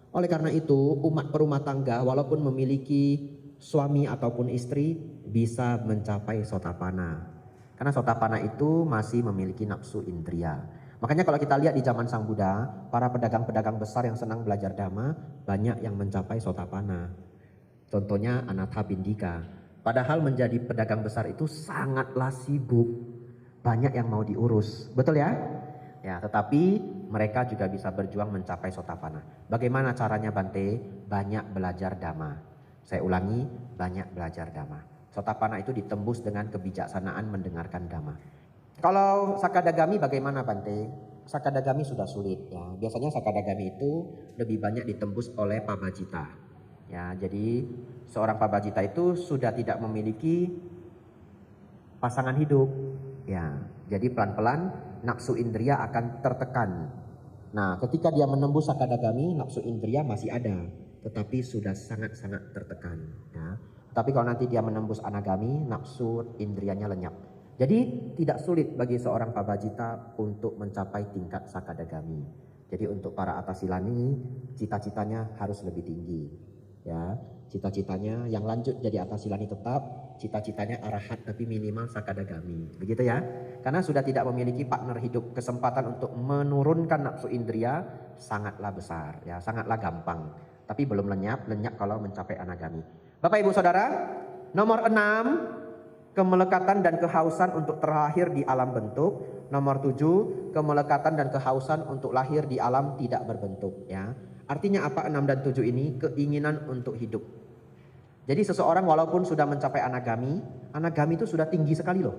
Oleh karena itu umat perumah tangga walaupun memiliki suami ataupun istri bisa mencapai sotapanna. Karena sotapanna itu masih memiliki nafsu indria. Makanya kalau kita lihat di zaman Sang Buddha, para pedagang-pedagang besar yang senang belajar dhamma banyak yang mencapai sotapanna. Contohnya Anatha Pindika. Padahal menjadi pedagang besar itu sangatlah sibuk. Banyak yang mau diurus. Betul ya? Ya, tetapi mereka juga bisa berjuang mencapai sotapanna. Bagaimana caranya Bante? Banyak belajar dhamma. Saya ulangi, banyak belajar dhamma. Sotapanna itu ditembus dengan kebijaksanaan mendengarkan dhamma. Kalau sakadagami bagaimana Bante? Sakadagami sudah sulit ya. Biasanya sakadagami itu lebih banyak ditembus oleh pabajita. Ya, jadi seorang pabajita itu sudah tidak memiliki pasangan hidup. Ya, jadi pelan-pelan nafsu indria akan tertekan. Nah, ketika dia menembus sakadagami, nafsu indria masih ada, tetapi sudah sangat-sangat tertekan. Ya. Tapi kalau nanti dia menembus anagami, nafsu indrianya lenyap. Jadi tidak sulit bagi seorang pabajita untuk mencapai tingkat sakadagami. Jadi untuk para atasilani, cita-citanya harus lebih tinggi. Ya, cita-citanya yang lanjut jadi atasilani tetap, cita-citanya arahat tapi minimal sakadagami. Begitu ya. Karena sudah tidak memiliki partner hidup, kesempatan untuk menurunkan nafsu indria sangatlah besar, ya, sangatlah gampang. Tapi belum lenyap kalau mencapai anagami. Bapak Ibu Saudara, nomor 6, kemelekatan dan kehausan untuk terlahir di alam bentuk. Nomor 7, kemelekatan dan kehausan untuk lahir di alam tidak berbentuk, ya. Artinya apa 6 dan 7 ini? Keinginan untuk hidup. Jadi seseorang walaupun sudah mencapai anagami, anagami itu sudah tinggi sekali loh.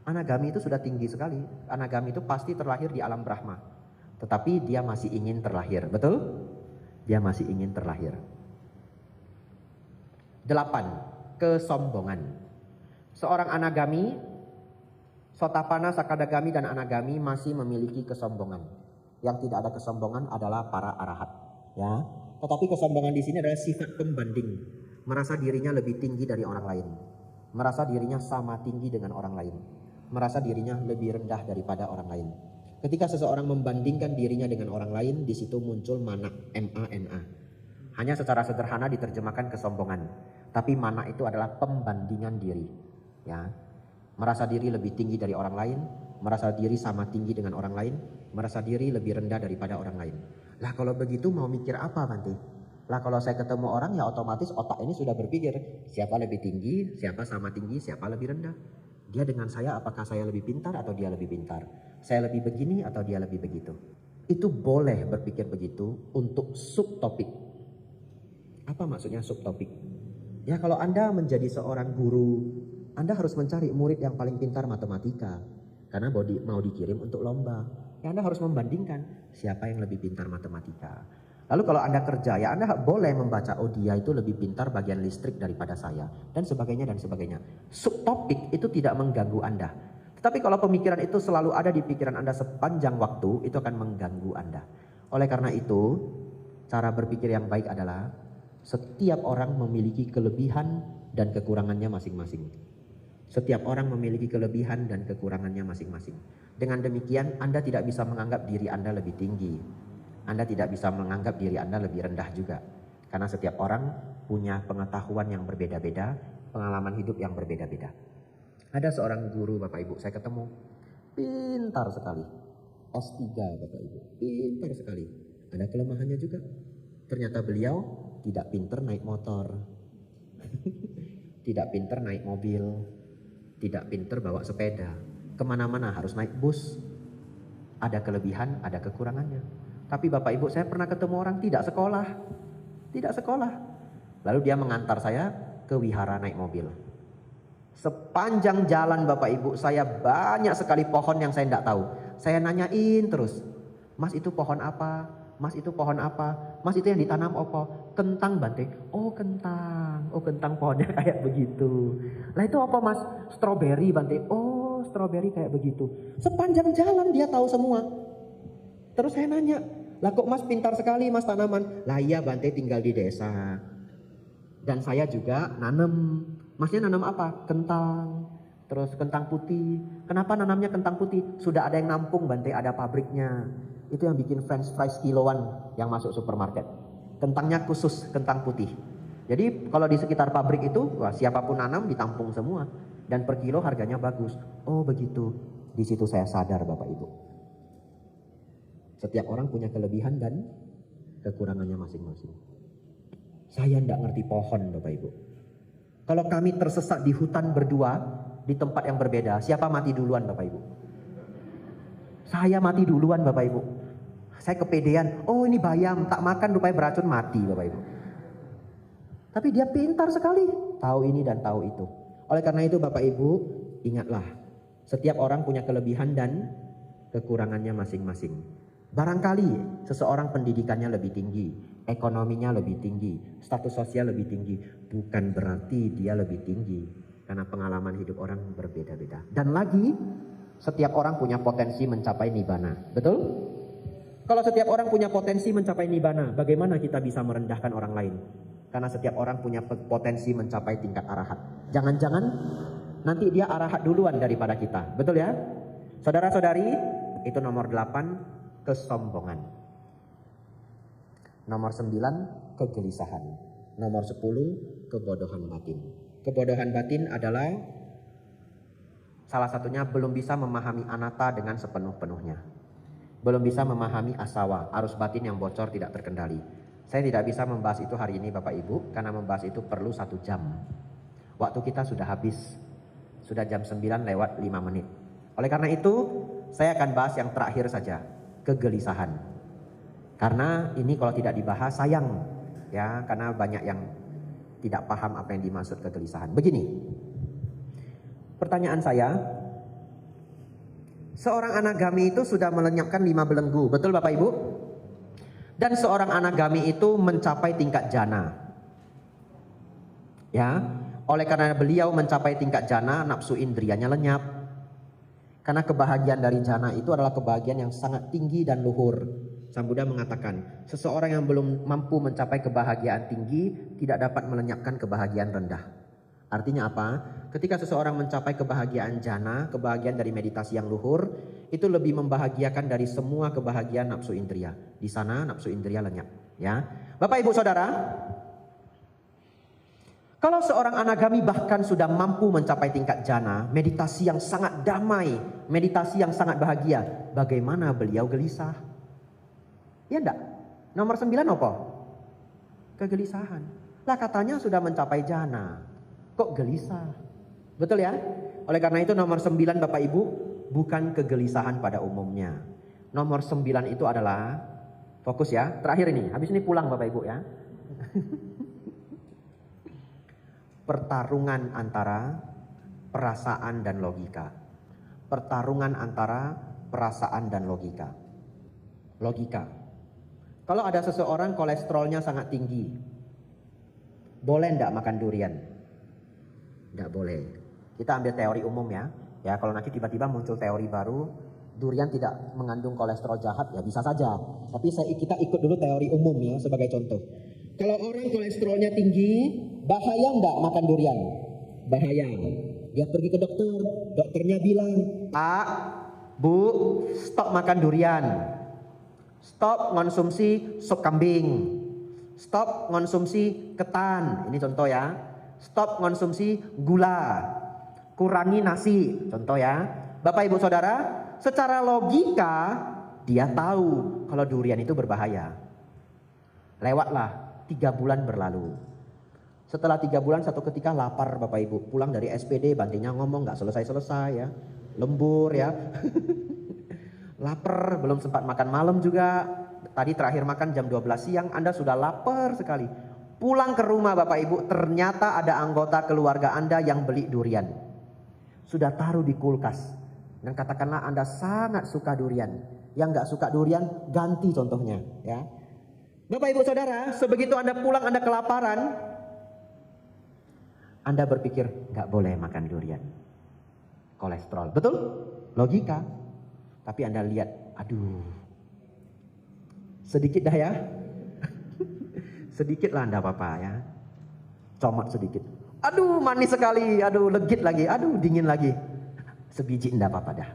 Anagami itu sudah tinggi sekali. Anagami itu pasti terlahir di alam Brahma. Tetapi dia masih ingin terlahir, betul? Dia masih ingin terlahir. 8. Kesombongan. Seorang anagami, sotapanna, sakadagami dan anagami masih memiliki kesombongan. Yang tidak ada kesombongan adalah para arahat, ya. Tetapi kesombongan di sini adalah sifat pembanding, merasa dirinya lebih tinggi dari orang lain, merasa dirinya sama tinggi dengan orang lain, merasa dirinya lebih rendah daripada orang lain. Ketika seseorang membandingkan dirinya dengan orang lain, di situ muncul mana, M-A-N-A. Hanya secara sederhana diterjemahkan kesombongan, tapi mana itu adalah pembandingan diri, ya. Merasa diri lebih tinggi dari orang lain, merasa diri sama tinggi dengan orang lain, merasa diri lebih rendah daripada orang lain. Lah kalau begitu mau mikir apa nanti? Lah kalau saya ketemu orang ya otomatis otak ini sudah berpikir siapa lebih tinggi, siapa sama tinggi, siapa lebih rendah. Dia dengan saya, apakah saya lebih pintar atau dia lebih pintar? Saya lebih begini atau dia lebih begitu? Itu boleh berpikir begitu untuk subtopik. Apa maksudnya subtopik? Ya kalau Anda menjadi seorang guru, Anda harus mencari murid yang paling pintar matematika. Karena mau dikirim untuk lomba. Ya Anda harus membandingkan siapa yang lebih pintar matematika. Lalu kalau Anda kerja, ya Anda boleh membaca, oh dia itu lebih pintar bagian listrik daripada saya. Dan sebagainya dan sebagainya. Subtopik itu tidak mengganggu Anda. Tetapi kalau pemikiran itu selalu ada di pikiran Anda sepanjang waktu, itu akan mengganggu Anda. Oleh karena itu, cara berpikir yang baik adalah setiap orang memiliki kelebihan dan kekurangannya masing-masing. Setiap orang memiliki kelebihan dan kekurangannya masing-masing. Dengan demikian Anda tidak bisa menganggap diri Anda lebih tinggi. Anda tidak bisa menganggap diri Anda lebih rendah juga. Karena setiap orang punya pengetahuan yang berbeda-beda, pengalaman hidup yang berbeda-beda. Ada seorang guru Bapak Ibu, saya ketemu. Pintar sekali. S3 Bapak Ibu, pintar sekali. Ada kelemahannya juga. Ternyata beliau tidak pintar naik motor. Tidak pintar naik mobil. Tidak pintar bawa sepeda. Kemana-mana harus naik bus. Ada kelebihan, ada kekurangannya. Tapi Bapak Ibu, saya pernah ketemu orang tidak sekolah. Tidak sekolah. Lalu dia mengantar saya ke wihara naik mobil. Sepanjang jalan Bapak Ibu, saya banyak sekali pohon yang saya tidak tahu. Saya nanyain terus, Mas itu pohon apa? Mas itu pohon apa? Mas itu yang ditanam apa? Kentang Bante. Oh kentang. Oh kentang pohonnya kayak begitu. Lah itu apa Mas? Stroberi Bante. Oh stroberi kayak begitu. Sepanjang jalan dia tahu semua. Terus saya nanya, lah kok Mas pintar sekali Mas tanaman? Lah iya Bante tinggal di desa. Dan saya juga nanam. Masnya nanam apa? Kentang. Terus kentang putih. Kenapa nanamnya kentang putih? Sudah ada yang nampung Bante, ada pabriknya. Itu yang bikin french fries kiloan yang masuk supermarket. Kentangnya khusus kentang putih. Jadi kalau di sekitar pabrik itu, wah, siapapun nanam ditampung semua. Dan per kilo harganya bagus. Oh begitu. Di situ saya sadar Bapak Ibu. Setiap orang punya kelebihan dan kekurangannya masing-masing. Saya tidak ngerti pohon Bapak Ibu. Kalau kami tersesat di hutan berdua, di tempat yang berbeda, siapa mati duluan Bapak Ibu? Saya mati duluan Bapak Ibu. Saya kepedean, oh ini bayam, tak makan rupanya beracun, mati Bapak Ibu. Tapi dia pintar sekali, tahu ini dan tahu itu. Oleh karena itu Bapak Ibu, ingatlah, setiap orang punya kelebihan dan kekurangannya masing-masing. Barangkali seseorang pendidikannya lebih tinggi, ekonominya lebih tinggi, status sosial lebih tinggi. Bukan berarti dia lebih tinggi, karena pengalaman hidup orang berbeda-beda. Dan lagi, setiap orang punya potensi mencapai nibbana. Betul? Kalau setiap orang punya potensi mencapai nibbana, bagaimana kita bisa merendahkan orang lain? Karena setiap orang punya potensi mencapai tingkat arahat. Jangan-jangan nanti dia arahat duluan daripada kita. Betul ya? Saudara-saudari, itu nomor 8. Kesombongan. Nomor 9, kegelisahan. Nomor 10, kebodohan batin. Kebodohan batin adalah salah satunya belum bisa memahami anatta dengan sepenuh-penuhnya. Belum bisa memahami asawa, arus batin yang bocor tidak terkendali. Saya tidak bisa membahas itu hari ini Bapak Ibu, karena membahas itu perlu 1 jam. Waktu kita sudah habis. Sudah jam 9 lewat 5 menit. Oleh karena itu, saya akan bahas yang terakhir saja. Kegelisahan. Karena ini kalau tidak dibahas sayang ya, karena banyak yang tidak paham apa yang dimaksud kegelisahan. Begini, pertanyaan saya, seorang anagami itu sudah melenyapkan 5 belenggu, betul Bapak Ibu? Dan seorang anagami itu mencapai tingkat jana. Ya, oleh karena beliau mencapai tingkat jana, nafsu indrianya lenyap. Karena kebahagiaan dari jana itu adalah kebahagiaan yang sangat tinggi dan luhur. Sang Buddha mengatakan, seseorang yang belum mampu mencapai kebahagiaan tinggi tidak dapat melenyapkan kebahagiaan rendah. Artinya apa? Ketika seseorang mencapai kebahagiaan jana, kebahagiaan dari meditasi yang luhur, itu lebih membahagiakan dari semua kebahagiaan nafsu indria. Di sana nafsu indria lenyap. Ya, Bapak Ibu Saudara, kalau seorang anagami bahkan sudah mampu mencapai tingkat jana, meditasi yang sangat damai, meditasi yang sangat bahagia, bagaimana beliau gelisah? Ya enggak? Nomor 9 apa? Kegelisahan. Lah katanya sudah mencapai jana, kok gelisah? Betul ya? Oleh karena itu nomor 9 Bapak Ibu, bukan kegelisahan pada umumnya. Nomor 9 itu adalah, fokus ya, terakhir ini, habis ini pulang Bapak Ibu ya. Pertarungan antara perasaan dan logika. Pertarungan antara perasaan dan logika. Logika. Kalau ada seseorang kolesterolnya sangat tinggi, boleh enggak makan durian? Enggak boleh. Kita ambil teori umum ya. Ya, kalau nanti tiba-tiba muncul teori baru, durian tidak mengandung kolesterol jahat, ya bisa saja. Tapi kita ikut dulu teori umum ya sebagai contoh. Kalau orang kolesterolnya tinggi, bahaya enggak makan durian? Bahaya. Dia pergi ke dokter, dokternya bilang, "Pak, Bu, stop makan durian. Stop konsumsi sop kambing. Stop konsumsi ketan." Ini contoh ya. Stop konsumsi gula. Kurangi nasi, contoh ya. Bapak Ibu Saudara, secara logika dia tahu kalau durian itu berbahaya. Lewatlah 3 bulan berlalu. Setelah 3 bulan satu ketika lapar Bapak Ibu. Pulang dari SPD, Bantenya ngomong gak selesai-selesai ya. Lembur ya. Lapar, belum sempat makan malam juga. Tadi terakhir makan jam 12 siang, Anda sudah lapar sekali. Pulang ke rumah Bapak Ibu, ternyata ada anggota keluarga Anda yang beli durian. sudah taruh di kulkas. Dan katakanlah Anda sangat suka durian. Yang nggak suka durian, ganti contohnya. Ya. Bapak Ibu Saudara, sebegitu Anda pulang, Anda kelaparan, Anda berpikir nggak boleh makan durian. Kolesterol, betul? Logika. Tapi Anda lihat, aduh, sedikit dah ya. Sedikit lah Anda Bapak ya. Comot sedikit. Aduh manis sekali, aduh legit lagi, aduh dingin lagi. Sebiji enggak apa-apa dah.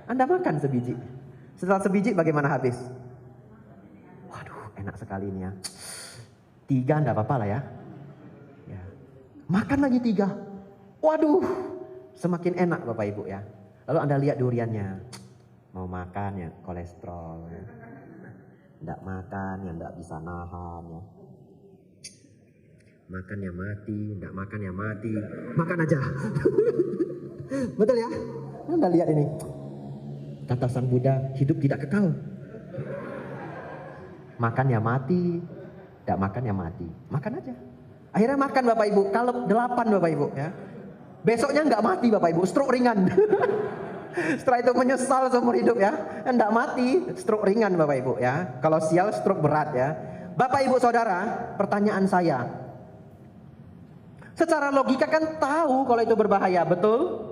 Anda makan sebiji. Setelah sebiji bagaimana habis? Waduh enak sekali ini ya. 3 enggak apa-apa lah ya. Ya. Makan lagi 3. Waduh semakin enak Bapak Ibu ya. Lalu Anda lihat duriannya. Mau makan ya kolesterol ya. Enggak makan ya enggak bisa nahan ya. Makan ya mati, enggak makan ya mati. Makan aja. Betul ya? Anda lihat ini. Kata Sang Buddha, hidup tidak kekal. Makan ya mati, tidak makan ya mati. Makan aja. Akhirnya makan Bapak Ibu, kalau 8 Bapak Ibu ya. Besoknya nggak mati Bapak Ibu, stroke ringan. Setelah itu menyesal seumur hidup ya. Nggak mati, stroke ringan Bapak Ibu ya. Kalau sial stroke berat ya. Bapak Ibu Saudara, pertanyaan saya. Secara logika kan tahu kalau itu berbahaya, betul?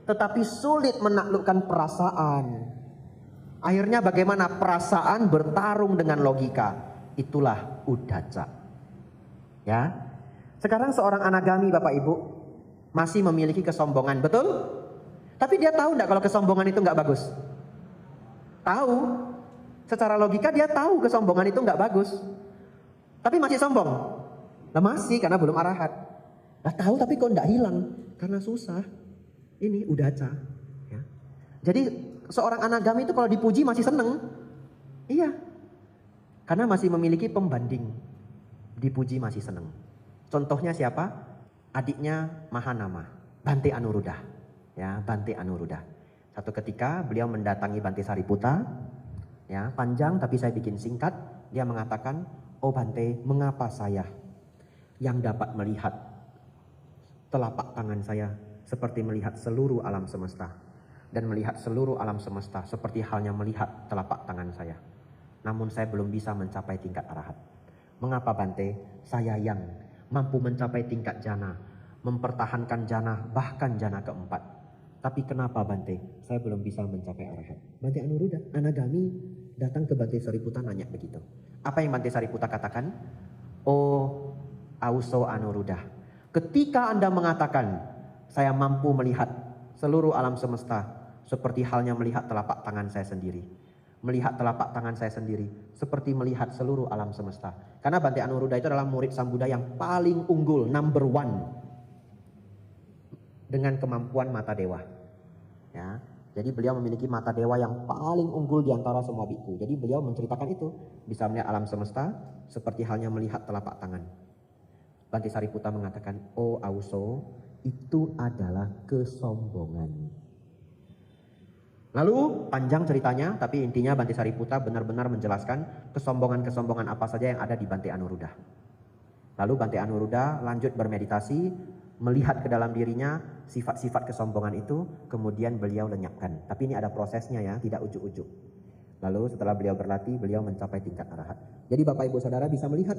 Tetapi sulit menaklukkan perasaan. Akhirnya bagaimana perasaan bertarung dengan logika. Itulah uddhacca. Ya. Sekarang seorang anagami Bapak Ibu masih memiliki kesombongan, betul? Tapi dia tahu enggak kalau kesombongan itu enggak bagus? Tahu. Secara logika dia tahu kesombongan itu enggak bagus. Tapi masih sombong. Nah masih karena belum arahat. Nah tahu tapi kok enggak hilang? Karena susah. Ini uddhacca. Ya. Jadi seorang anagami itu kalau dipuji masih seneng. Iya. Karena masih memiliki pembanding. Dipuji masih seneng. Contohnya siapa? Adiknya Mahanama, Bante Anuruddha. Ya, Bante Anuruddha. Satu ketika beliau mendatangi Bante Sariputta. Ya, panjang tapi saya bikin singkat. Dia mengatakan, "Oh Bante, mengapa saya yang dapat melihat telapak tangan saya seperti melihat seluruh alam semesta, dan melihat seluruh alam semesta seperti halnya melihat telapak tangan saya. Namun saya belum bisa mencapai tingkat arahat. Mengapa Bante? Saya yang mampu mencapai tingkat jana, mempertahankan jana, bahkan jana keempat. Tapi kenapa Bante? Saya belum bisa mencapai arahat." Bante Anuruddha, anagami, datang ke Bante Sariputta nanya begitu. Apa yang Bante Sariputta katakan? "Oh Auso Anuruddha, ketika Anda mengatakan saya mampu melihat seluruh alam semesta seperti halnya melihat telapak tangan saya sendiri. Melihat telapak tangan saya sendiri seperti melihat seluruh alam semesta." Karena Bante Anuruddha itu adalah murid Sang Buddha yang paling unggul, number 1 dengan kemampuan mata dewa. Ya, jadi beliau memiliki mata dewa yang paling unggul di antara semua bhikkhu. Jadi beliau menceritakan itu, bisa melihat alam semesta seperti halnya melihat telapak tangan. Bante Sariputta mengatakan, "Oh Auso, itu adalah kesombongan." Lalu panjang ceritanya, tapi intinya Bante Sariputta benar-benar menjelaskan kesombongan-kesombongan apa saja yang ada di Bante Anuruddha. Lalu Bante Anuruddha lanjut bermeditasi, melihat ke dalam dirinya sifat-sifat kesombongan itu, kemudian beliau lenyapkan. Tapi ini ada prosesnya ya, tidak ujuk-ujuk. Lalu setelah beliau berlatih, beliau mencapai tingkat arahat. Jadi Bapak Ibu Saudara bisa melihat,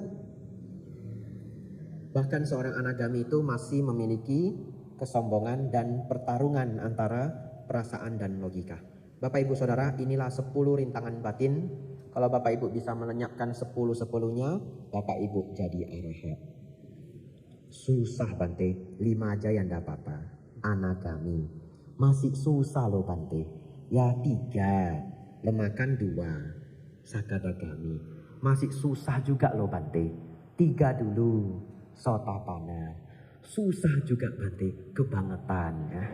bahkan seorang anagami itu masih memiliki kesombongan dan pertarungan antara perasaan dan logika. Bapak Ibu Saudara, inilah 10 rintangan batin. Kalau Bapak Ibu bisa melenyapkan 10-10-nya, Bapak Ibu jadi arahat. Susah Bante, 5 aja yang enggak apa-apa. Anagami, masih susah loh Bante. Ya 3, lemakan 2, sakadagami. Masih susah juga loh Bante. 3 dulu, Sotapanna. Susah juga Bante, kebangetan ya.